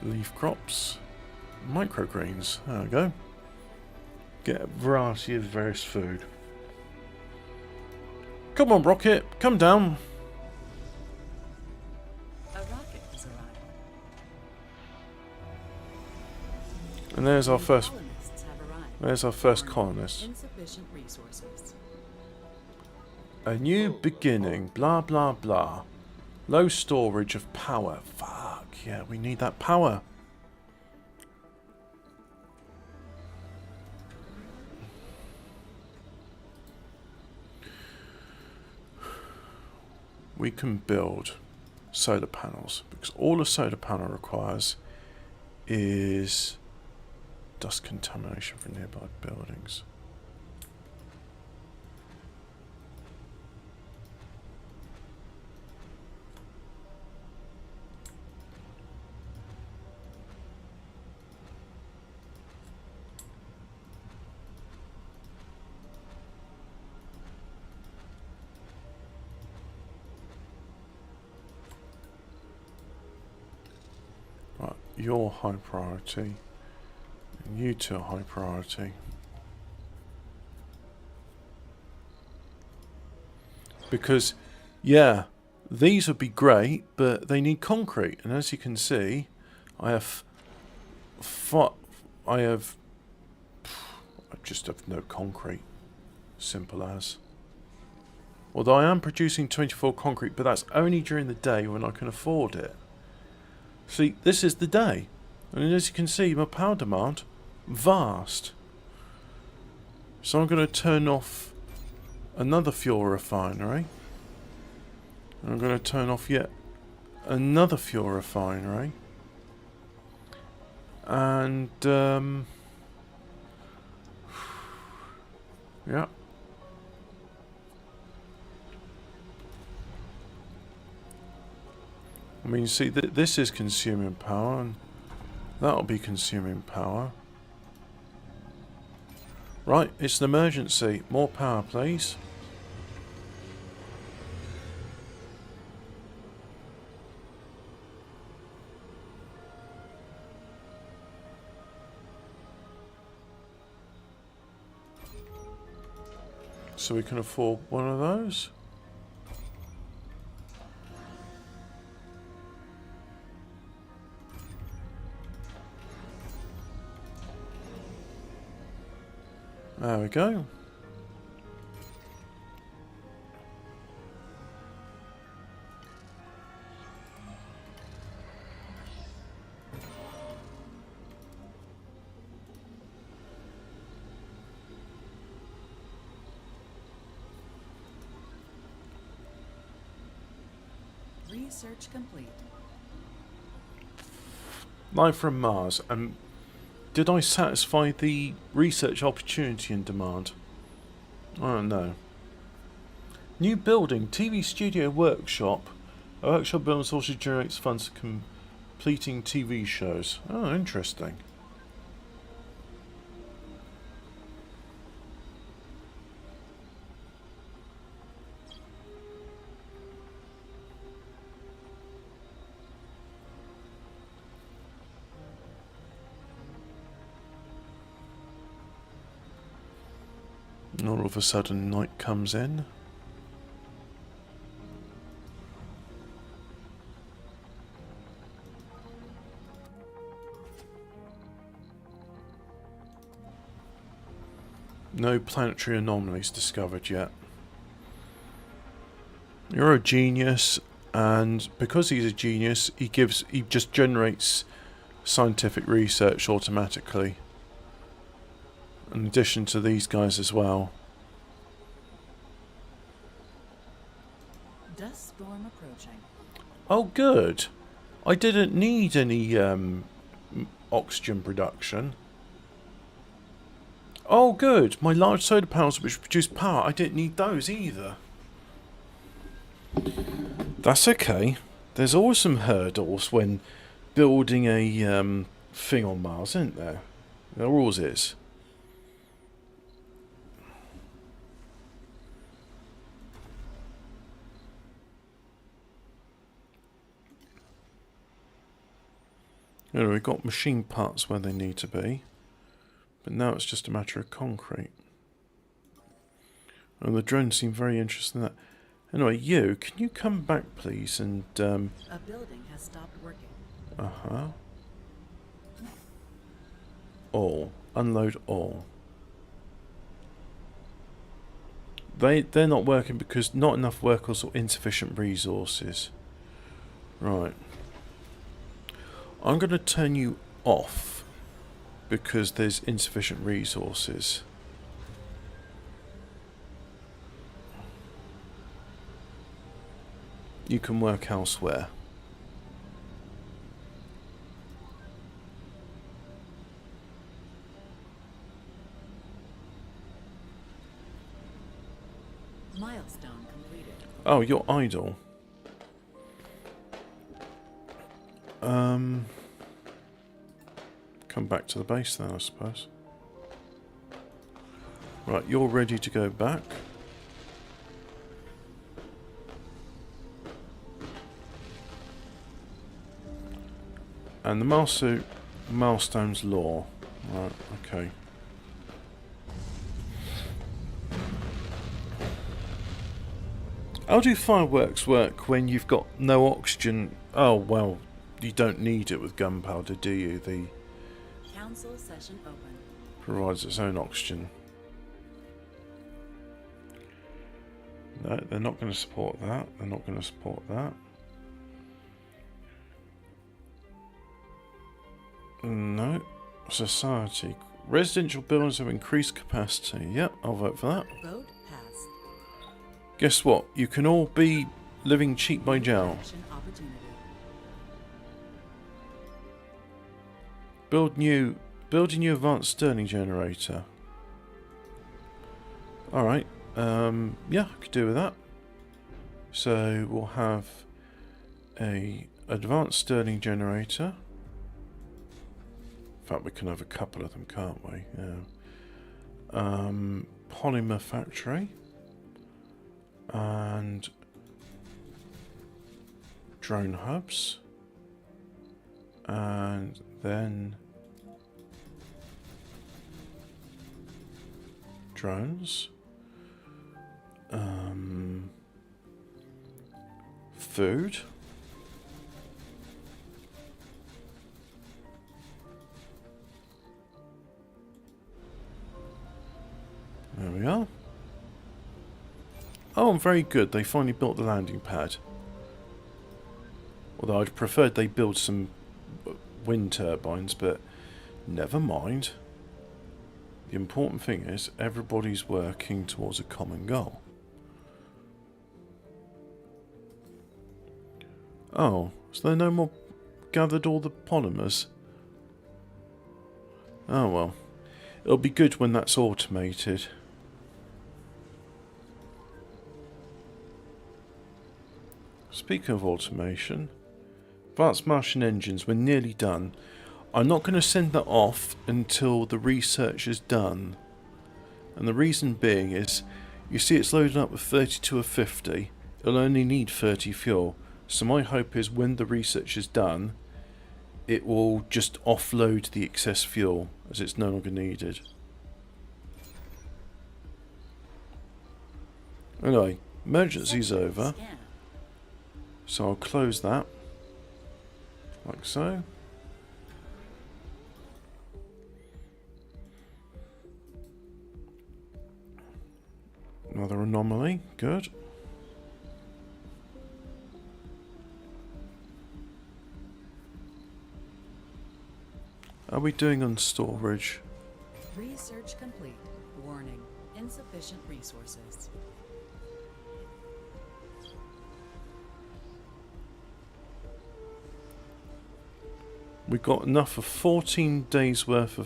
Leaf crops, microgreens, there we go. Get a variety of various food. Come on, rocket, come down. A rocket has arrived. And there's our first. Colonists have arrived. There's our first colonist. Insufficient resources. A new beginning. Blah, blah, blah. Low storage of power. Fuck, yeah, we need that power. We can build solar panels, because all a solar panel requires is dust contamination from nearby buildings. Right, you're high priority. And you two are high priority. Because, yeah, these would be great, but they need concrete. And as you can see, I just have no concrete. Simple as. Although I am producing 24 concrete, but that's only during the day when I can afford it. See, this is the day. And as you can see, my power demand, vast. So I'm going to turn off another fuel refinery. And I'm going to turn off yet another fuel refinery. And, yeah. I mean, see, this is consuming power, and that'll be consuming power. Right, it's an emergency. More power, please. So we can afford one of those. There we go. Research complete. Life from Mars. Did I satisfy the research opportunity and demand? I don't know. New building, TV studio workshop. A workshop building also generates funds for completing TV shows. Oh, interesting. And all of a sudden night comes in. No planetary anomalies discovered yet. You're a genius, and because he's a genius, he just generates scientific research automatically. In addition to these guys as well. Dust storm approaching. Oh, good. I didn't need any oxygen production. Oh, good. My large solar panels which produce power, I didn't need those either. That's okay. There's always some hurdles when building a thing on Mars, isn't there? There always is. We've got machine parts where they need to be. But now it's just a matter of concrete. And the drones seem very interested in that. Anyway, can you come back please and... A building has stopped working. Uh-huh. All. Unload all. They're not working because not enough workers or insufficient resources. Right. I'm going to turn you off because there's insufficient resources. You can work elsewhere. Milestone completed. Oh, you're idle. Come back to the base then, I suppose. Right, you're ready to go back. And the milestone's law. Right, okay. How do fireworks work when you've got no oxygen? Oh, well, you don't need it with gunpowder, do you? The Council session open. provides its own oxygen. No, they're not going to support that. They're not going to support that. No. Society. Residential buildings have increased capacity. Yep, I'll vote for that. Vote passed. Guess what? You can all be living cheap by jowl. Action opportunity. Build a new advanced Stirling generator. Alright. Yeah, I could do with that. So we'll have a advanced Stirling generator. In fact, we can have a couple of them, can't we? Yeah. Polymer factory. And drone hubs. And then drones. Food. There we are. Oh, very good. They finally built the landing pad. Although I'd preferred they build some wind turbines, but never mind. The important thing is everybody's working towards a common goal. Oh, so they no more gathered all the polymers? Oh well. It'll be good when that's automated. Speaking of automation, advanced Martian engines, we're nearly done. I'm not going to send that off until the research is done. And the reason being is, you see it's loaded up with 32 of 50. It'll only need 30 fuel. So my hope is when the research is done, it will just offload the excess fuel as it's no longer needed. Anyway, emergency's over. Scan. So I'll close that. Like so. Another anomaly. Good. How are we doing on storage? Research complete. Warning. Insufficient resources. We got enough for 14 days worth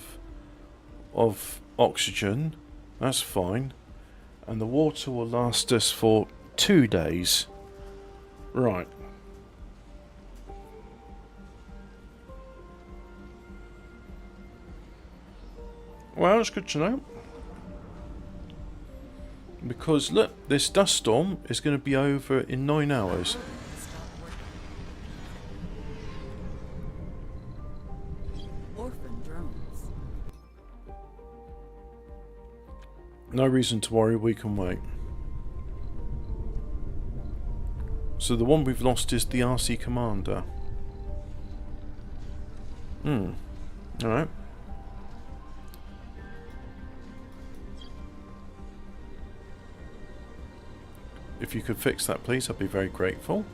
of oxygen. That's fine. And the water will last us for 2 days. Right. Well, that's good to know. Because look, this dust storm is going to be over in 9 hours. Building has stopped working. Orphan drones. No reason to worry, we can wait. So the one we've lost is the RC Commander. Alright. if you could fix that, please, I'd be very grateful.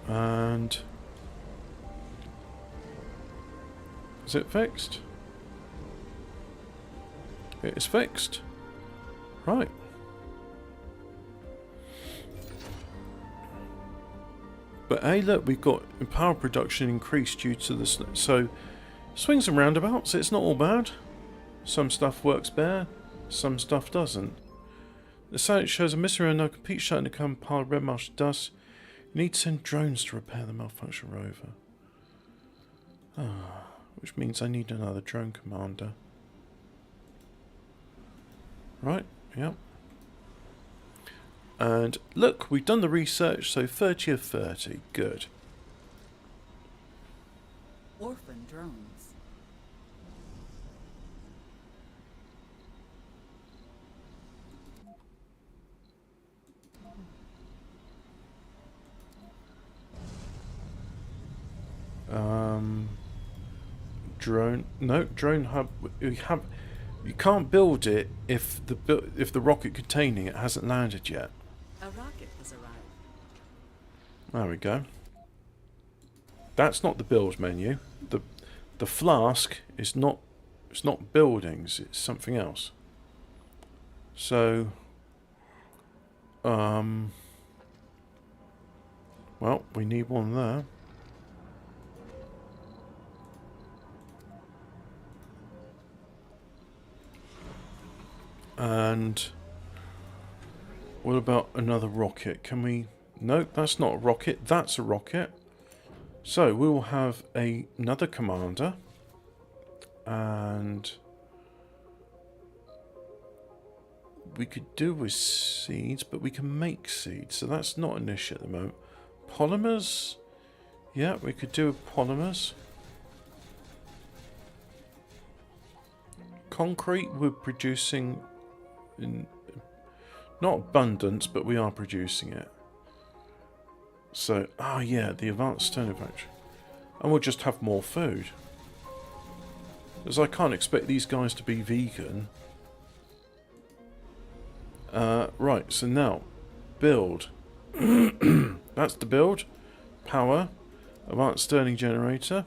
And is it fixed? It is fixed. Right. But hey, look, we've got power production increased due to the so swings and roundabouts. It's not all bad. Some stuff works better, some stuff doesn't. The site shows a mystery unknown complete starting to come pile of red marsh dust. You need to send drones to repair the malfunction rover. Which means I need another drone commander. Right, yep. And look, we've done the research, so 30 of 30. Good. Orphan drones. Drone. No, drone hub. You can't build it if the rocket containing it hasn't landed yet. A rocket has arrived. There we go. That's not the build menu. The flask is not. It's not buildings. It's something else. So. Well, we need one there. And what about another rocket? Can we... No, that's not a rocket. That's a rocket. So we will have another commander. And we could do with seeds, but we can make seeds. So that's not an issue at the moment. Polymers. Yeah, we could do with polymers. Concrete, we're producing... in not abundance, but we are producing it. So, yeah, the advanced stone factory. And we'll just have more food. Because I can't expect these guys to be vegan. Right, so now, build. That's the build. Power. Advanced Stirling generator.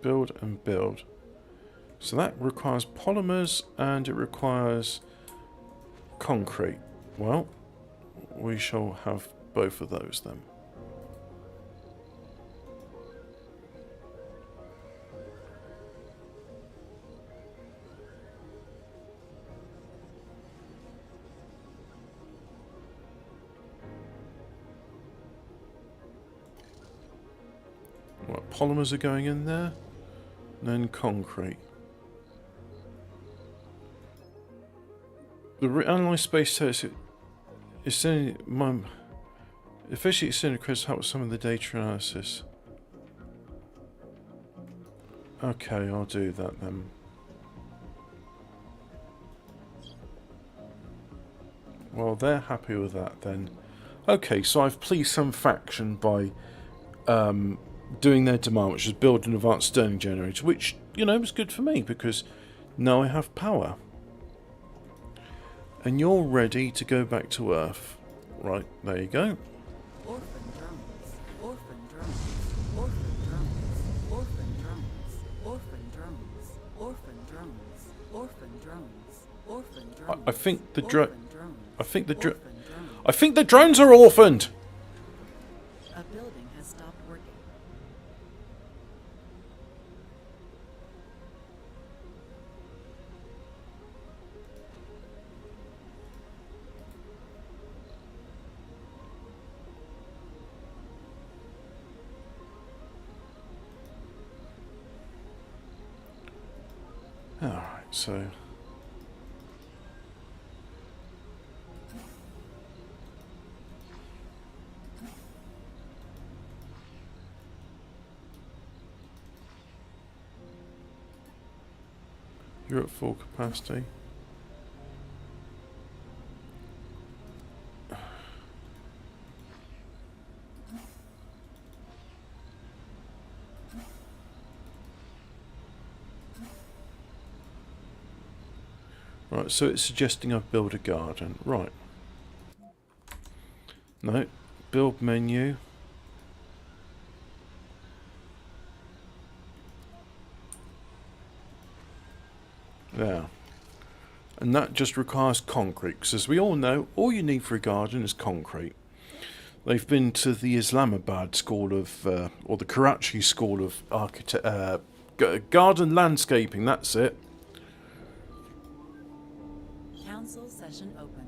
Build and build. So that requires polymers and it requires concrete. Well, we shall have both of those then. Well, polymers are going in there. Then concrete. The analyzed space says it's sending officially it's sending requests to help with some of the data analysis. Okay, I'll do that then. Well, they're happy with that then. Okay, so I've pleased some faction by doing their demand, which is build an advanced Stirling generator, which, you know, was good for me because now I have power. And you're ready to go back to Earth. Right, there you go. Orphan drones. Orphan drones. Orphan drones. Orphan drones. Orphan drones. Orphan drones. Orphan drones. Orphan drones. I think the drones. I think the drones are orphaned. A building has stopped working. Alright, so... You're at full capacity. Right, so it's suggesting I build a garden. Right. No. Build menu. There. And that just requires concrete, because as we all know, all you need for a garden is concrete. They've been to the Islamabad School of, or the Karachi School of Garden Landscaping, that's it. Council session open.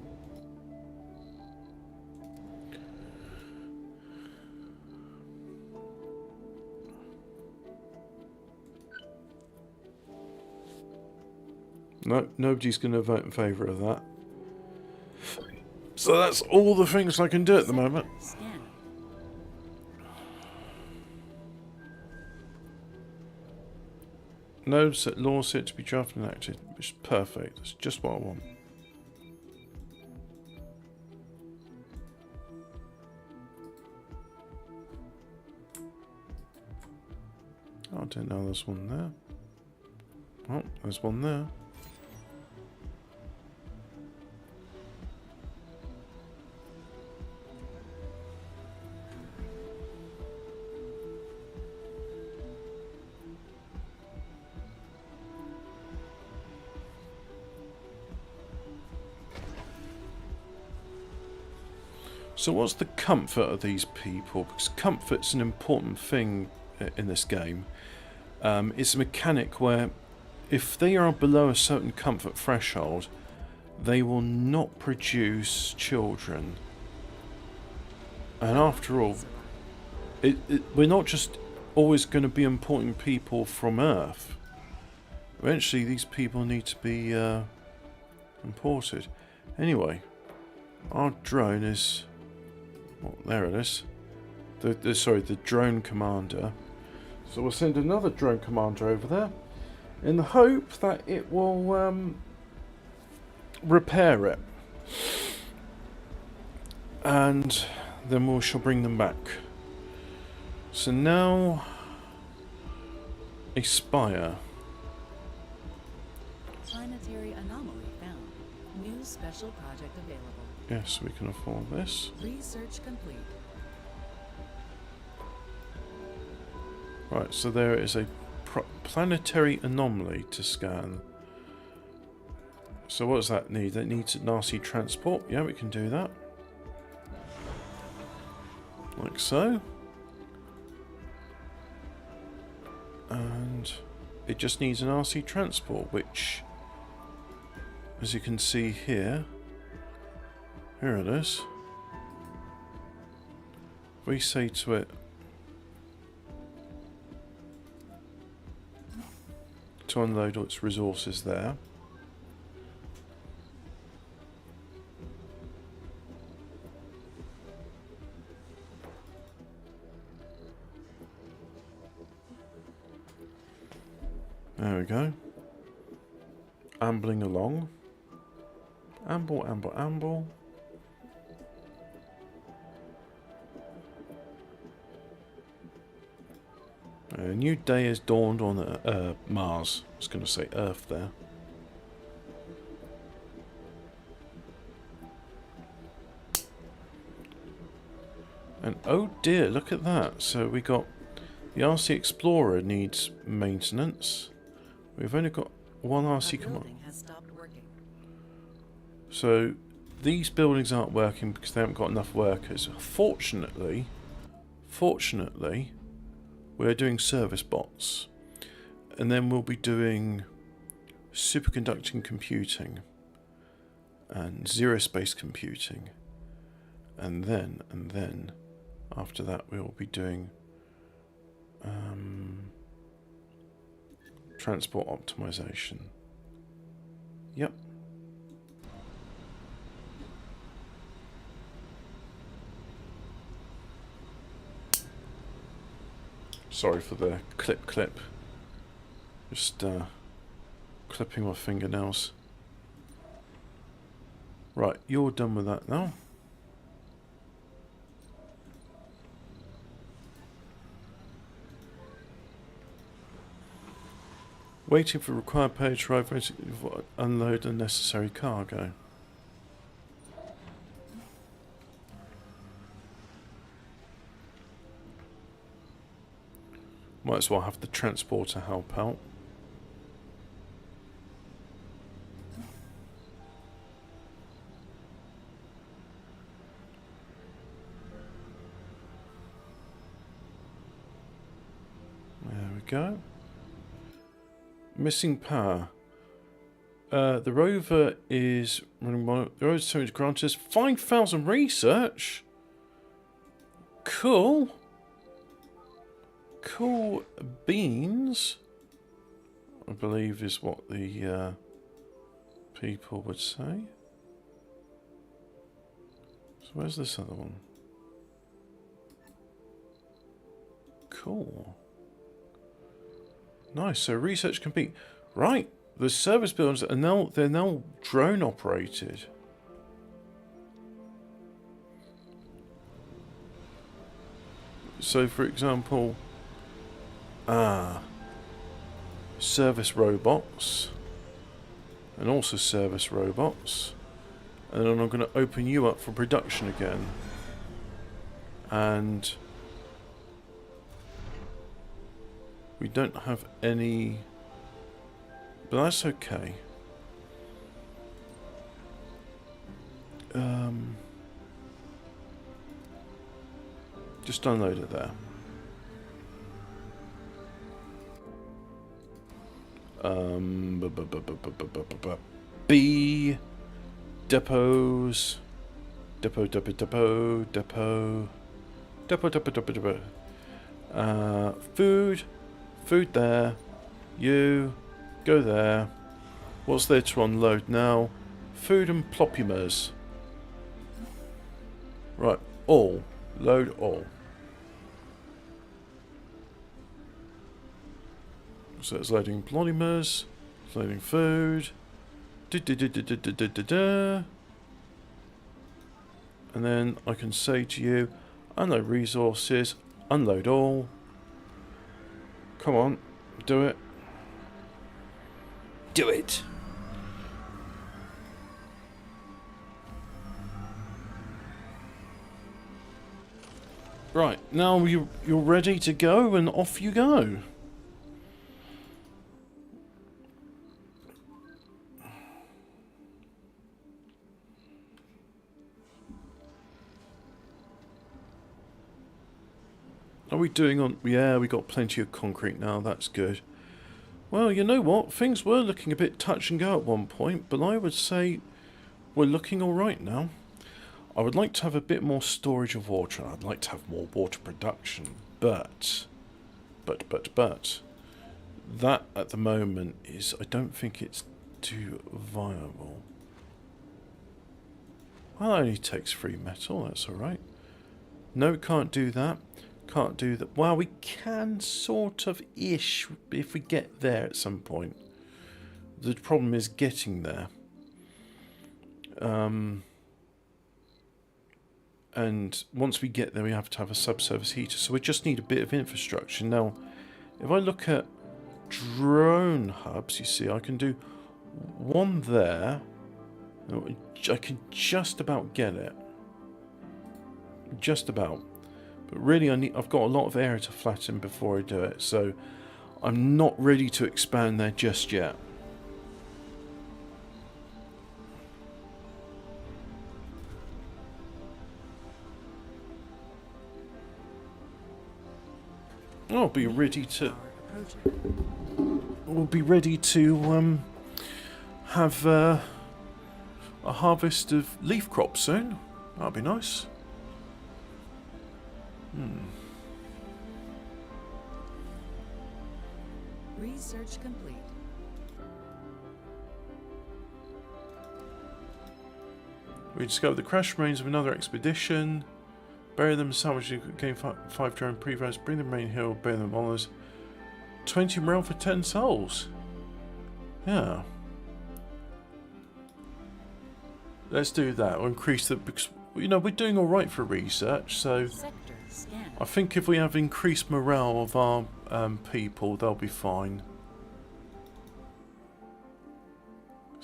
No, nobody's going to vote in favour of that. So that's all the things I can do at the moment. Scanning. No law set to be drafted and enacted, which is perfect. That's just what I want. I don't know, there's one there. Oh, there's one there. So what's the comfort of these people? Because comfort's an important thing in this game. It's a mechanic where if they are below a certain comfort threshold, they will not produce children. And after all, we're not just always going to be importing people from Earth. Eventually these people need to be imported. Anyway, our drone is... Well, there it is. The drone commander. So we'll send another drone commander over there in the hope that it will repair it. And then we shall bring them back. So now a spire. Planetary anomaly found. New special project available. Yes, we can afford this. Research complete. Right, so there is a planetary anomaly to scan. So what does that need? That needs an RC transport. Yeah, we can do that. Like so. And it just needs an RC transport, which, as you can see here, here it is. We say to it to unload all its resources there. There we go. Ambling along. Amble, amble, amble. A new day has dawned on Mars. I was going to say Earth there. And oh dear, look at that. So we got the RC Explorer needs maintenance. We've only got one RC command. Has stopped working. So these buildings aren't working because they haven't got enough workers. Fortunately, we're doing service bots, and then we'll be doing superconducting computing and zero space computing, and then after that we'll be doing transport optimization. Yep. Sorry for the clip. Just clipping my fingernails. Right, you're done with that now. Waiting for required page to arrive, waiting to unload the necessary cargo. Might as well have the transporter help out. There we go. Missing power. The rover is running one. The rover's to grant us 5,000 research. Cool. Cool beans, I believe is what the people would say. So where's this other one? Cool. Nice. So research complete. Right. The service buildings are they're now drone operated. So for example, service robots, and also service robots, and then I'm going to open you up for production again, and we don't have any, but that's okay. Just unload it there. B depots, depot. Food there. You go there. What's there to unload now? Food and plopumers. Right, all. Load all. So it's loading polymers, it's loading food, and then I can say to you, unload resources, unload all. Come on, do it. Do it. Right, now you're ready to go, and off you go. Are we doing on... Yeah, we got plenty of concrete now, that's good. Well, you know what? Things were looking a bit touch and go at one point, but I would say we're looking alright now. I would like to have a bit more storage of water. I'd like to have more water production, but that at the moment is... I don't think it's too viable. Well, it only takes 3 metal, that's alright. No, can't do that. Can't do that. Well, we can sort of ish if we get there at some point. The problem is getting there. And once we get there, we have to have a subsurface heater. So we just need a bit of infrastructure. Now, if I look at drone hubs, you see, I can do one there. I can just about get it. Just about. But really, I've got a lot of area to flatten before I do it, so I'm not ready to expand there just yet. I'll be ready to. We'll be ready to have a harvest of leaf crops soon. That'll be nice. Research complete. We discovered the crash remains of another expedition. Bury them, salvage, gain 5 drone previews, bring them main hill, bury them honours. 20 morale for 10 souls. Yeah. Let's do that. We'll increase the... Because, you know, we're doing alright for research, so... Sector scan. I think if we have increased morale of our people, they'll be fine.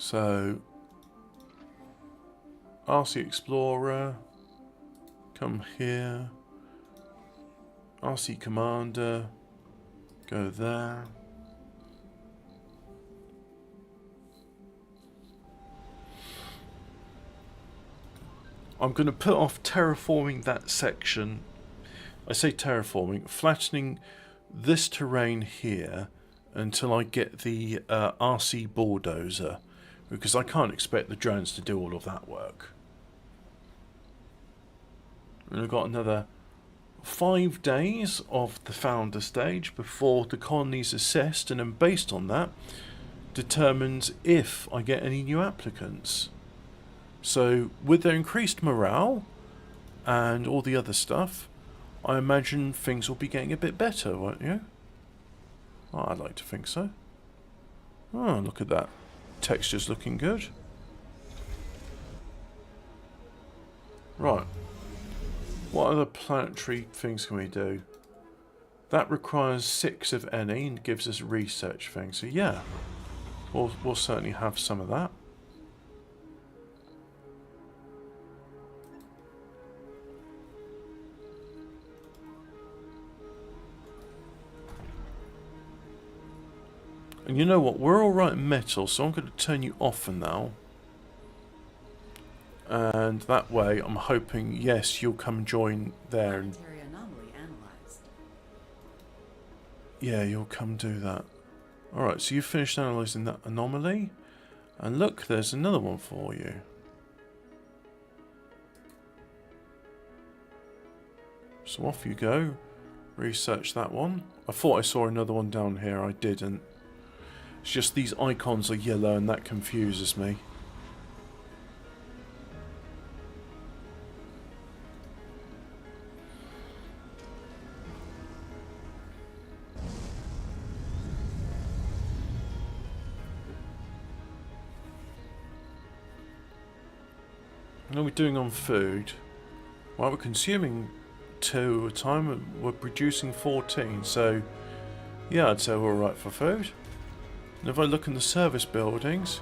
So, RC Explorer, come here. RC Commander, go there. I'm going to put off terraforming that section. I say terraforming, flattening this terrain here until I get the RC bulldozer, because I can't expect the drones to do all of that work. And we've got another 5 days of the founder stage before the colony's assessed, and then based on that determines if I get any new applicants. So with their increased morale and all the other stuff, I imagine things will be getting a bit better, won't you? Oh, I'd like to think so. Oh, look at that. Texture's looking good. Right. What other planetary things can we do? That requires 6 of any and gives us research things. So yeah, we'll certainly have some of that. And you know what? We're alright in metal, so I'm going to turn you off for now. And that way, I'm hoping, yes, you'll come join there. And Planetary anomaly analyzed. yeah, you'll come do that. Alright, so you've finished analysing that anomaly. And look, there's another one for you. So off you go. Research that one. I thought I saw another one down here. I didn't. It's just these icons are yellow and that confuses me. What are we doing on food? Well, we're consuming 2 at a time and we're producing 14, so yeah, I'd say we're alright for food. And if I look in the service buildings,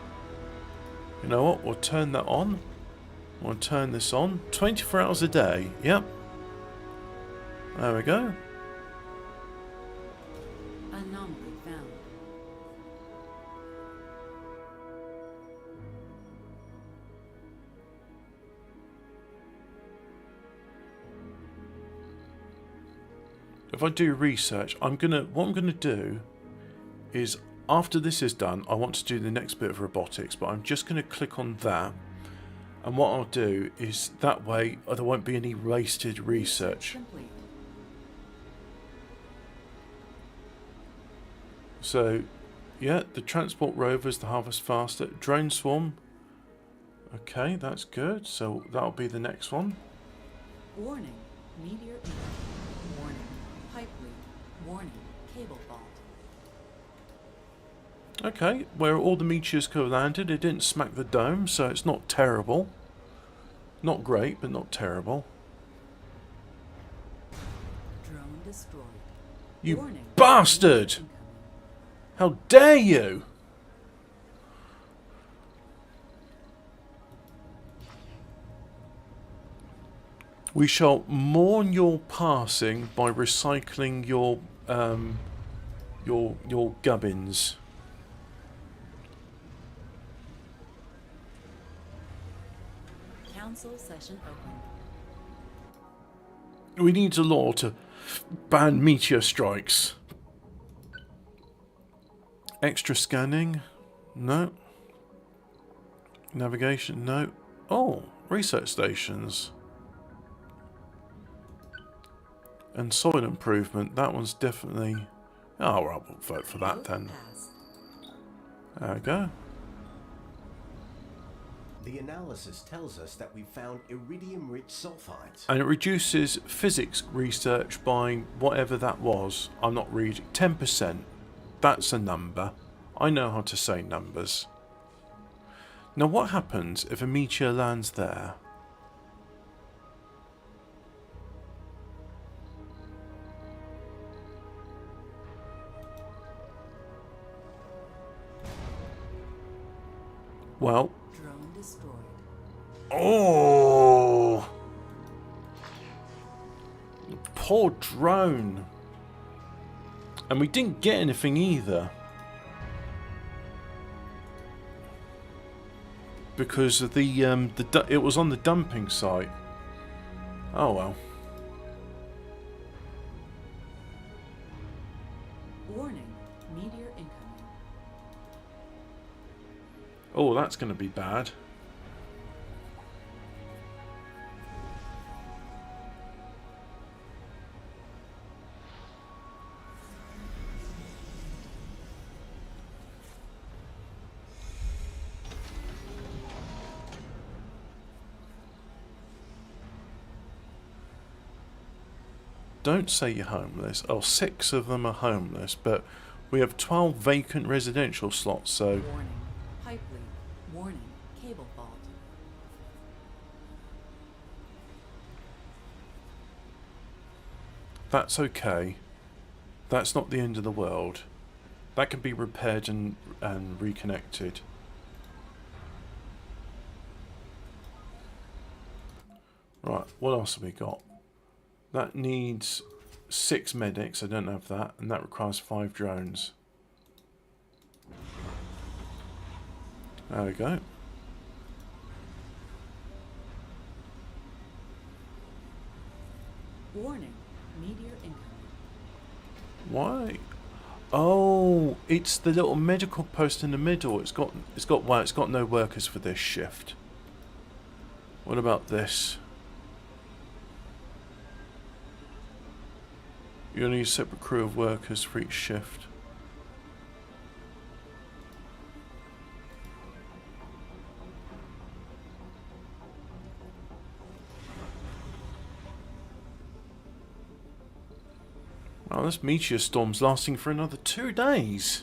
you know what, we'll turn that on. We'll turn this on. 24 hours a day, yep. There we go. Anomaly found. If I do research, what I'm gonna do is, after this is done, I want to do the next bit of robotics, but I'm just gonna click on that, and what I'll do is that way there won't be any wasted research. Complete. So yeah, the transport rovers, the harvest faster, drone swarm. Okay, that's good. So that'll be the next one. Warning. Meteor impact. Warning. Pipe leak. Warning. Cable fault. Okay, where all the meteors could have landed, it didn't smack the dome, so it's not terrible. Not great, but not terrible. Drone destroyed. You Warning. bastard! Incoming. How dare you! We shall mourn your passing by recycling your gubbins. Council session open. We need a law to ban meteor strikes. Extra scanning? No. Navigation? No. Oh, research stations. And soil improvement. That one's definitely... Oh, well, we'll vote for that then. Pass. There we go. The analysis tells us that we found iridium-rich sulfides. And it reduces physics research by whatever that was. I'm not reading. 10%. That's a number. I know how to say numbers. Now what happens if a meteor lands there? Well. Drone destroyed. Oh! Poor drone. And we didn't get anything either. Because of it was on the dumping site. Oh well. Warning, meteor incoming. Oh, that's going to be bad. Don't say you're homeless. Oh, 6 of them are homeless, but we have 12 vacant residential slots, so... Warning, pipe leak. Warning, cable fault. That's okay. That's not the end of the world. That can be repaired and reconnected. Right, what else have we got? That needs 6 medics, I don't have that, and that requires 5 drones. There we go. Warning, meteor incoming. Why? Oh, it's the little medical post in the middle. It's got no workers for this shift. What about this? You only need a separate crew of workers for each shift. Oh, this meteor storm's lasting for another 2 days.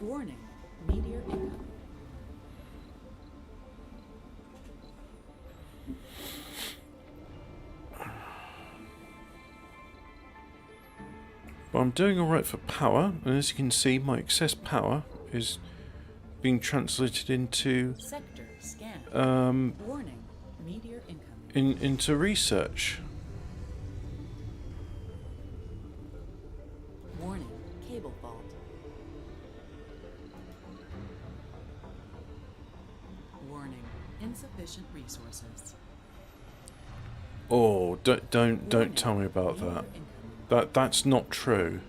Warning, meteor incoming. But I'm doing alright for power, and as you can see, my excess power is being translated into Sector scan. Warning, meteor incoming. into research. Warning, cable fault. Warning, insufficient resources. Oh, don't Warning, tell me about meteor that. incoming. That's not true.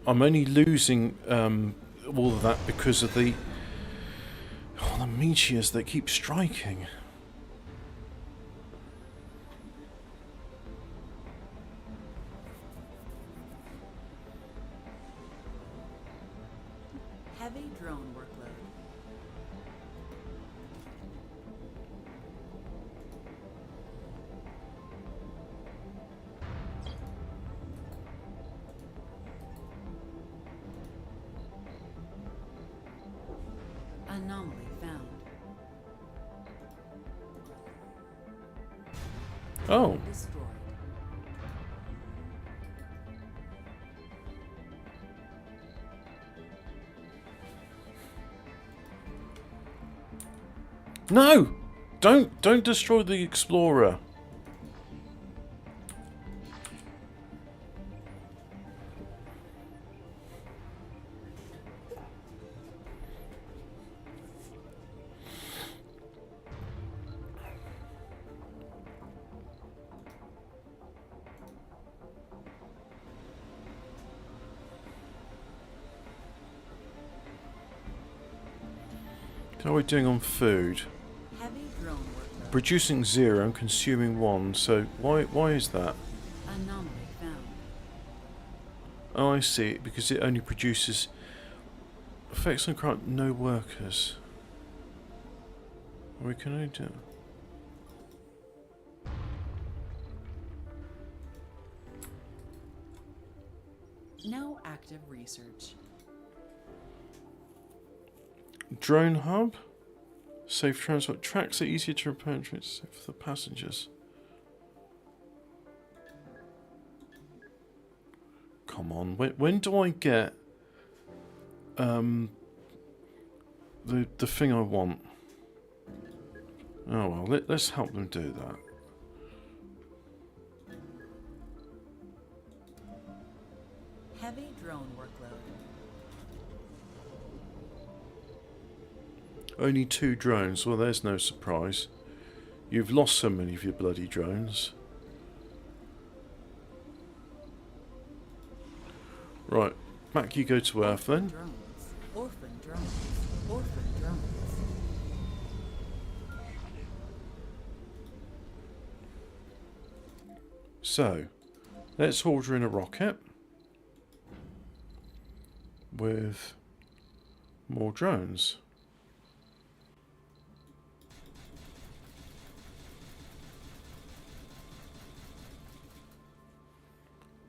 I'm only losing all of that because of the meteors that keep striking. Heavy drone workload. Anomaly found. Oh, Destroyed. no! Don't destroy the explorer. How are we doing on food? Heavy drone workload. Producing 0 and consuming 1, so why is that? Anomaly found. Oh, I see, because it only produces effects on crime, no workers. We can only do... No active research. Drone hub? Safe transport. Tracks are easier to repair and safe for the passengers. Come on, when do I get the thing I want. Oh well, let's help them do that. Heavy drone workload. Only 2 drones. Well, there's no surprise. You've lost so many of your bloody drones. Right, back you go to Earth then. Drones. Orphan drones. Orphan drones. So, let's order in a rocket with more drones.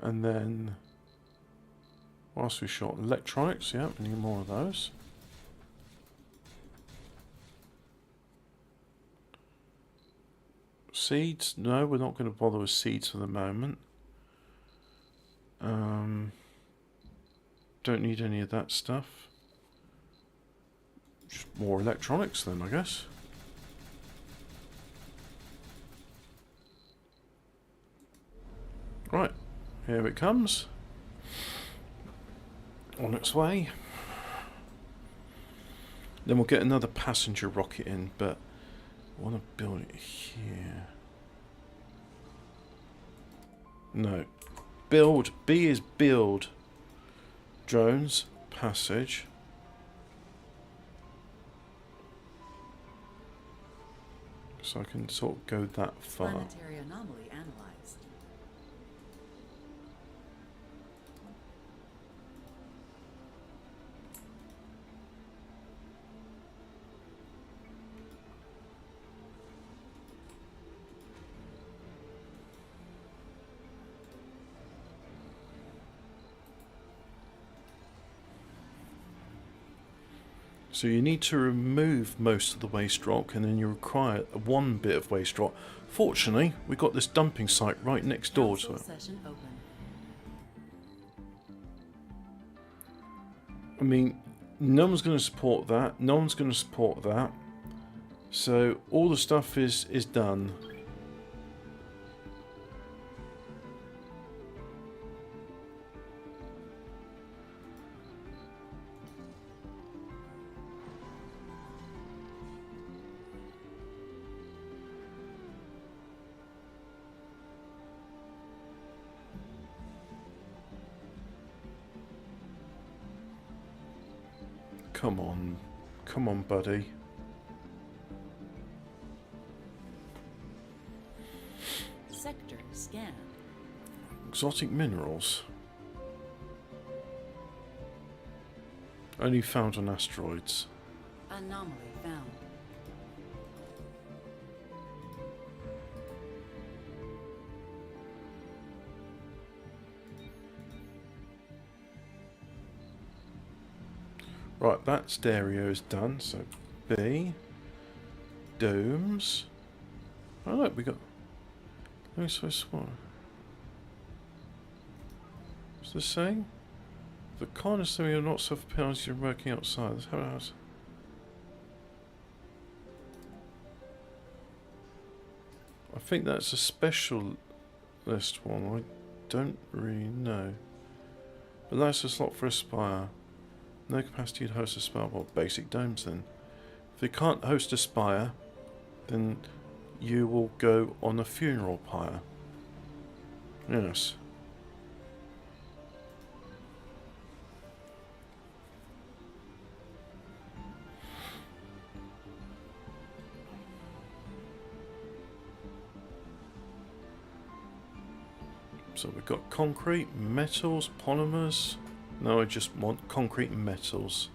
And then, whilst we shot electronics, yeah, we need more of those. Seeds? No, we're not going to bother with seeds for the moment. Don't need any of that stuff. Just more electronics then, I guess. Right, here it comes. On its way. Then we'll get another passenger rocket in, but I want to build it here. No. Build. B is build. Drones. Passage. So I can sort of go that far. Planetary anomaly analyzed. So you need to remove most of the waste rock, and then you require 1 bit of waste rock. Fortunately, we got this dumping site right next door to Council it. session open. I mean, no one's going to support that. No one's going to support that. So all the stuff is done. Come on, buddy. Sector scan. Exotic minerals. Only found on asteroids. Anomaly found. Right, that stereo is done. So B. Domes. Oh look, we got. Let me switch one. What's this saying? The kind of thing you're not suffer penalties you're working outside. That's how it has. I think that's a specialist one. I don't really know. But that's a slot for Aspire. No capacity to host Aspire. Well, basic domes then. If they can't host Aspire, then you will go on a funeral pyre. Yes. So we've got concrete, metals, polymers. No, I just want concrete and metals.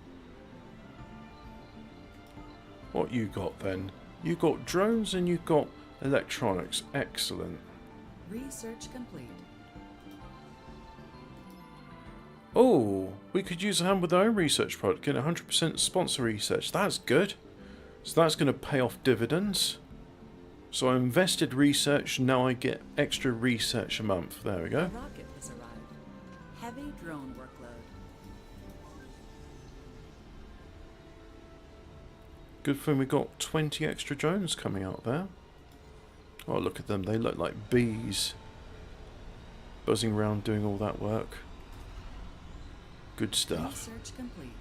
What you got then? You got drones and you got electronics. Excellent. Research complete. Oh, we could use a hand with our own research product. Get 100% sponsor research. That's good. So that's going to pay off dividends. So I invested research. Now I get extra research a month. There we A go. rocket has arrived. Heavy drone workload. Good thing we got 20 extra drones coming out there. Oh, look at them. They look like bees. Buzzing around doing all that work. Good stuff. Research complete.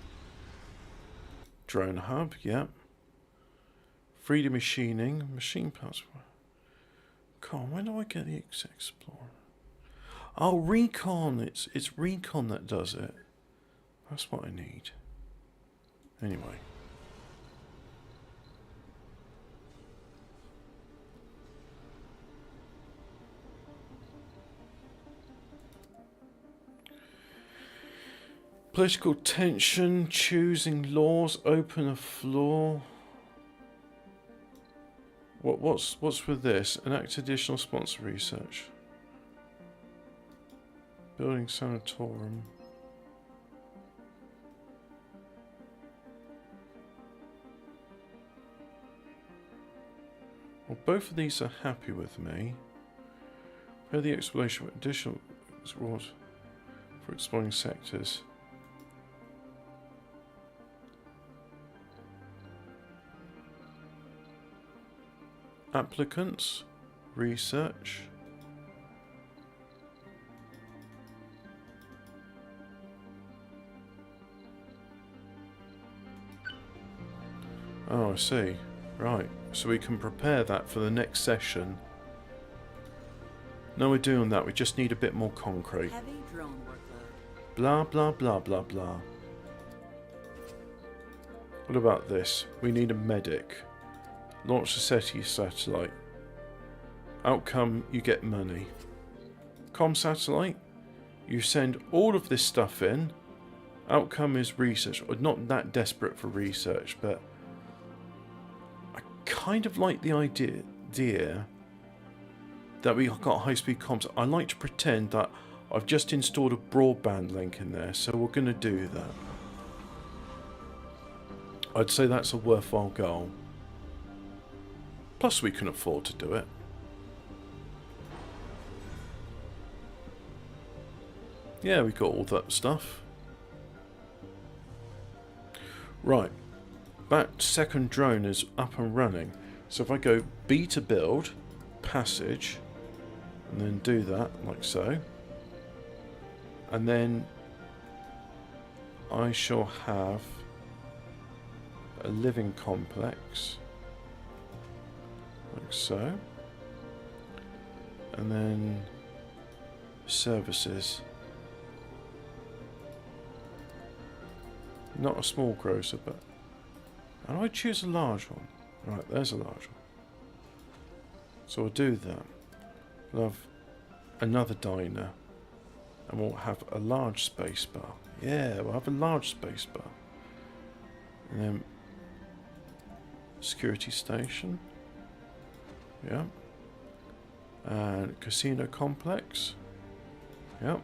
Drone hub, yeah. 3D machining, machine parts. Come on, when do I get the Explorer? Oh, recon. It's recon that does it. That's what I need. Anyway. Political tension, choosing laws, open a floor. What's with this? Enact additional sponsor research. Building sanatorium. Well, both of these are happy with me. Where the exploration of additional rewards for exploring sectors. Applicants, research. Oh, I see. Right, so we can prepare that for the next session. No, we're doing that. We just need a bit more concrete. Heavy drone workload. Blah, blah, blah, blah, blah. What about this? We need a medic. Launch the SETI satellite. Outcome, you get money. Com satellite, you send all of this stuff in. Outcome is research. We're not that desperate for research, but I kind of like the idea that we got high-speed comms. I like to pretend that I've just installed a broadband link in there, so we're going to do that. I'd say that's a worthwhile goal. Plus, we can afford to do it. Yeah, we got all that stuff. Right. That second drone is up and running. So if I go B to build, passage, and then do that, like so. And then I shall have a living complex. Like so. And then services. Not a small grocer, but... How do I choose a large one? Right, there's a large one. So we'll do that. We'll have another diner. And we'll have a large space bar. Yeah, we'll have a large space bar. And then... security station. Yeah. And casino complex. Yep.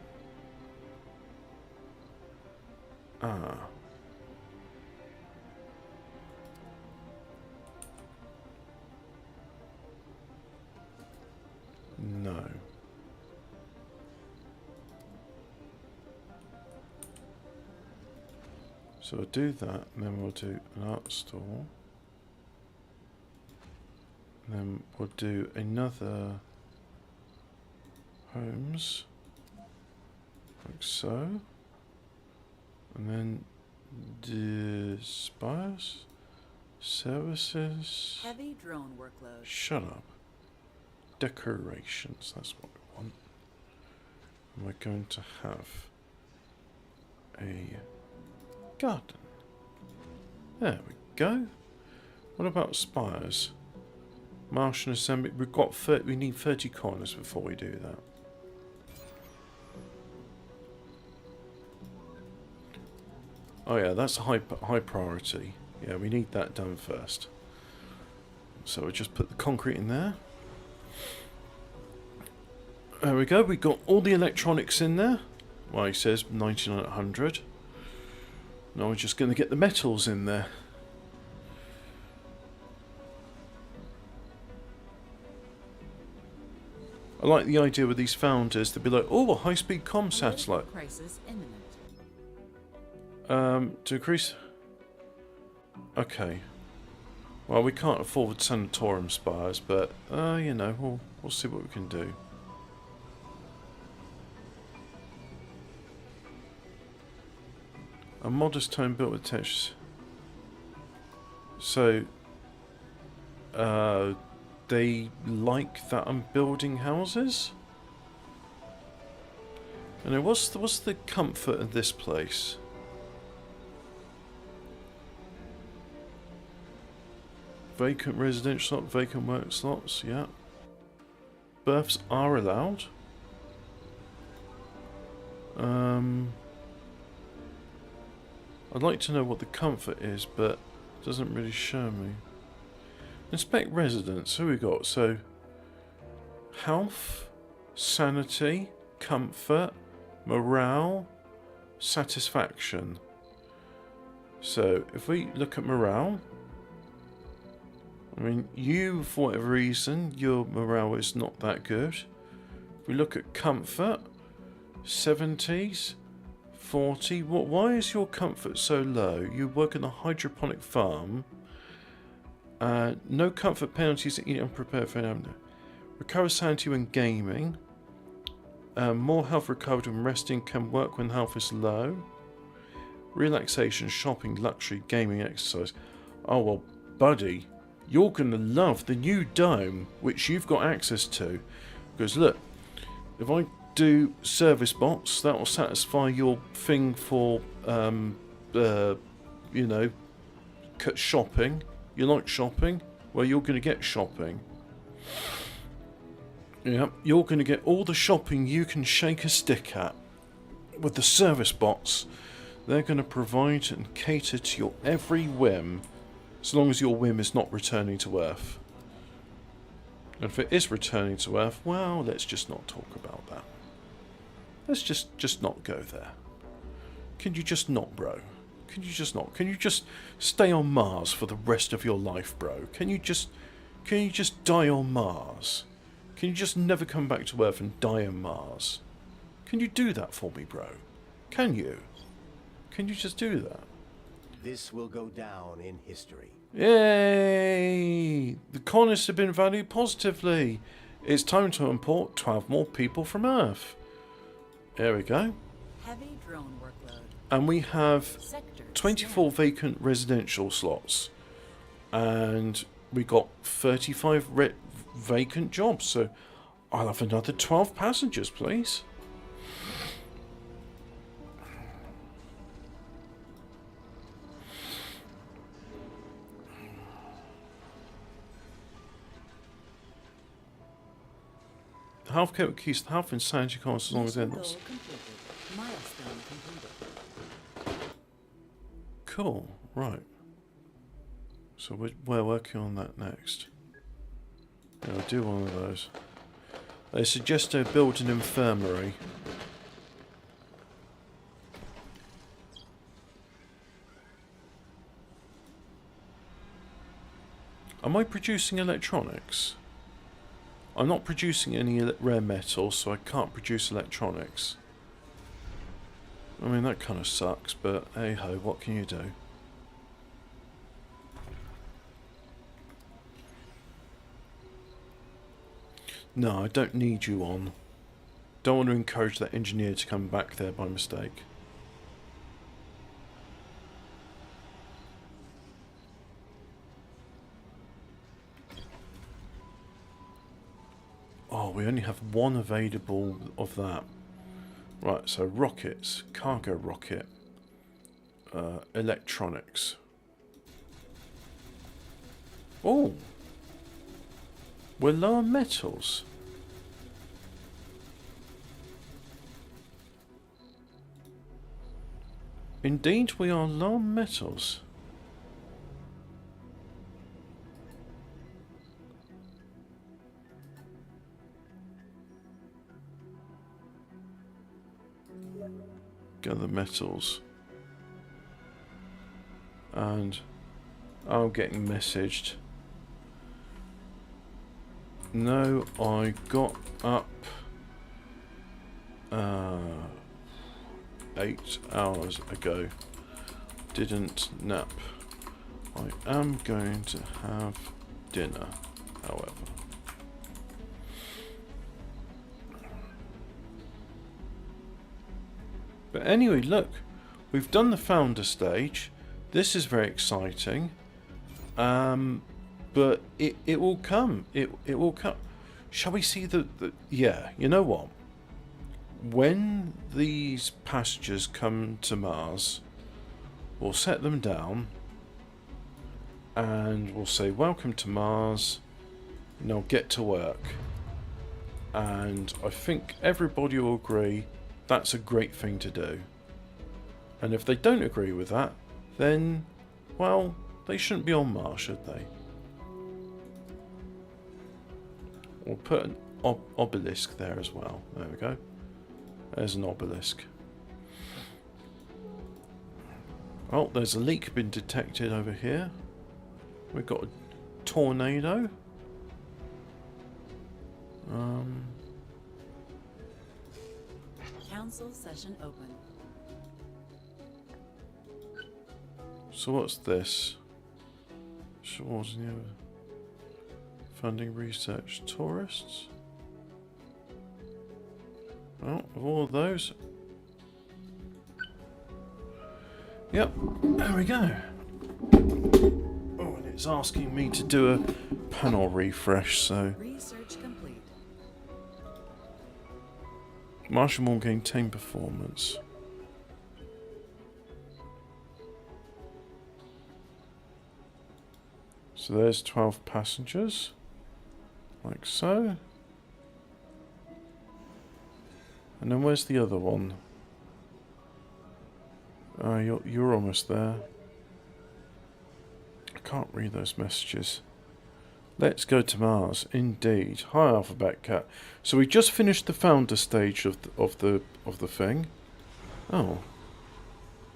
Ah. No. So we'll do that, and then we'll do an art store. And then we'll do another homes, like so. And then spires, services. Heavy drone workload. Shut up. Decorations, that's what we want. And we're going to have a garden. There we go. What about spires? Martian assembly. We've got we need 30 corners before we do that. Oh yeah, that's a high priority. Yeah, we need that done first. So we'll just put the concrete in there. There we go, we got all the electronics in there. Well, he says 9900. Now we're just going to get the metals in there. I like the idea with these founders to be like, oh, a high-speed comm satellite. Crisis imminent. To increase... Okay. Well, we can't afford sanatorium spires, but you know, we'll see what we can do. A modest home built with textures. So, they like that I'm building houses? And what's the comfort of this place? Vacant residential slot, vacant work slots, yeah. Births are allowed. I'd like to know what the comfort is, but it doesn't really show me. Inspect residents, who we got? So, health, sanity, comfort, morale, satisfaction. So, if we look at morale, I mean, you, for whatever reason, your morale is not that good. If we look at comfort, 70s, 40. Why is your comfort so low? You work in a hydroponic farm. No comfort penalties eating unprepared for an recover sanity when gaming. More health recovered when resting. Can work when health is low. Relaxation, shopping, luxury, gaming, exercise. Oh well, buddy, you're gonna love the new dome which you've got access to. Because look, if I do service bots, that will satisfy your thing for you know, shopping. You like shopping? Well, you're going to get shopping. Yeah, you're going to get all the shopping you can shake a stick at. With the service bots, they're going to provide and cater to your every whim, as long as your whim is not returning to Earth. And if it is returning to Earth, well, let's just not talk about that. Let's just not go there. Can you just not, bro? Can you just not? Can you just stay on Mars for the rest of your life, bro? Can you just die on Mars? Can you just never come back to Earth and die on Mars? Can you do that for me, bro? Can you? Can you just do that? This will go down in history. Yay! The colonists have been valued positively. It's time to import 12 more people from Earth. There we go. Heavy drone workload. And we have Sector 24 vacant residential slots. And we got 35 vacant jobs. So I'll have another 12 passengers, please. Healthcare keys the health and sanity costs as long as they're not. Goal completed. Milestone completed. Cool, right. So we're working on that next. Yeah, I'll do one of those. They suggest I build an infirmary. Am I producing electronics? I'm not producing any rare metals, so I can't produce electronics. I mean, that kind of sucks, but hey ho, what can you do? No, I don't need you on. Don't want to encourage that engineer to come back there by mistake. Oh, we only have one available of that. Right, so rockets, cargo rocket, electronics. Oh, we're low on metals. Indeed, we are low on metals. Gather metals. And I'm getting messaged. No, I got up 8 hours ago. Didn't nap. I am going to have dinner, however. But anyway, look, we've done the founder stage. This is very exciting. But it will come. It will come. Shall we see the... Yeah, you know what? When these passengers come to Mars, we'll set them down and we'll say, welcome to Mars. Now get to work. And I think everybody will agree that's a great thing to do. And if they don't agree with that, then, well, they shouldn't be on Mars, should they? We'll put an obelisk there as well. There we go. There's an obelisk. Oh, there's a leak been detected over here. We've got a tornado. Council session open. So what's this? Schwarzenegger. Funding research tourists. Well, of all of those. Yep, there we go. Oh, and it's asking me to do a panel refresh, so. Research complete. Martian will gain 10 performance. So there's 12 passengers. Like so. And then where's the other one? You're almost there. I can't read those messages. Let's go to Mars. Indeed. Hi, Alphabet Cat. So we just finished the founder stage of the thing. Oh.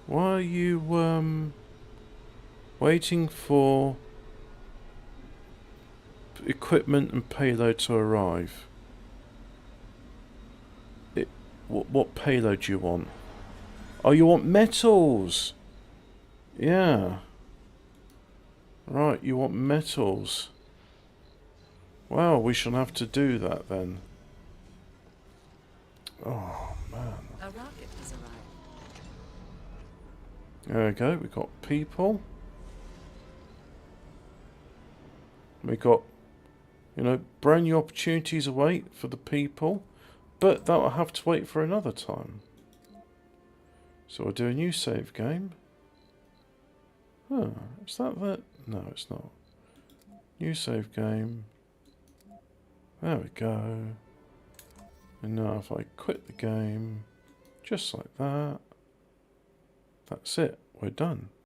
Why are you waiting for equipment and payload to arrive? What payload do you want? Oh, you want metals. Yeah. Right, you want metals. Well, we shall have to do that then. Oh, man. A rocket has arrived. There we go. We got people. We got, brand new opportunities await for the people. But that'll have to wait for another time. So we'll do a new save game. Huh, is that? No, it's not. New save game. There we go. And now if I quit the game, just like that, that's it, we're done.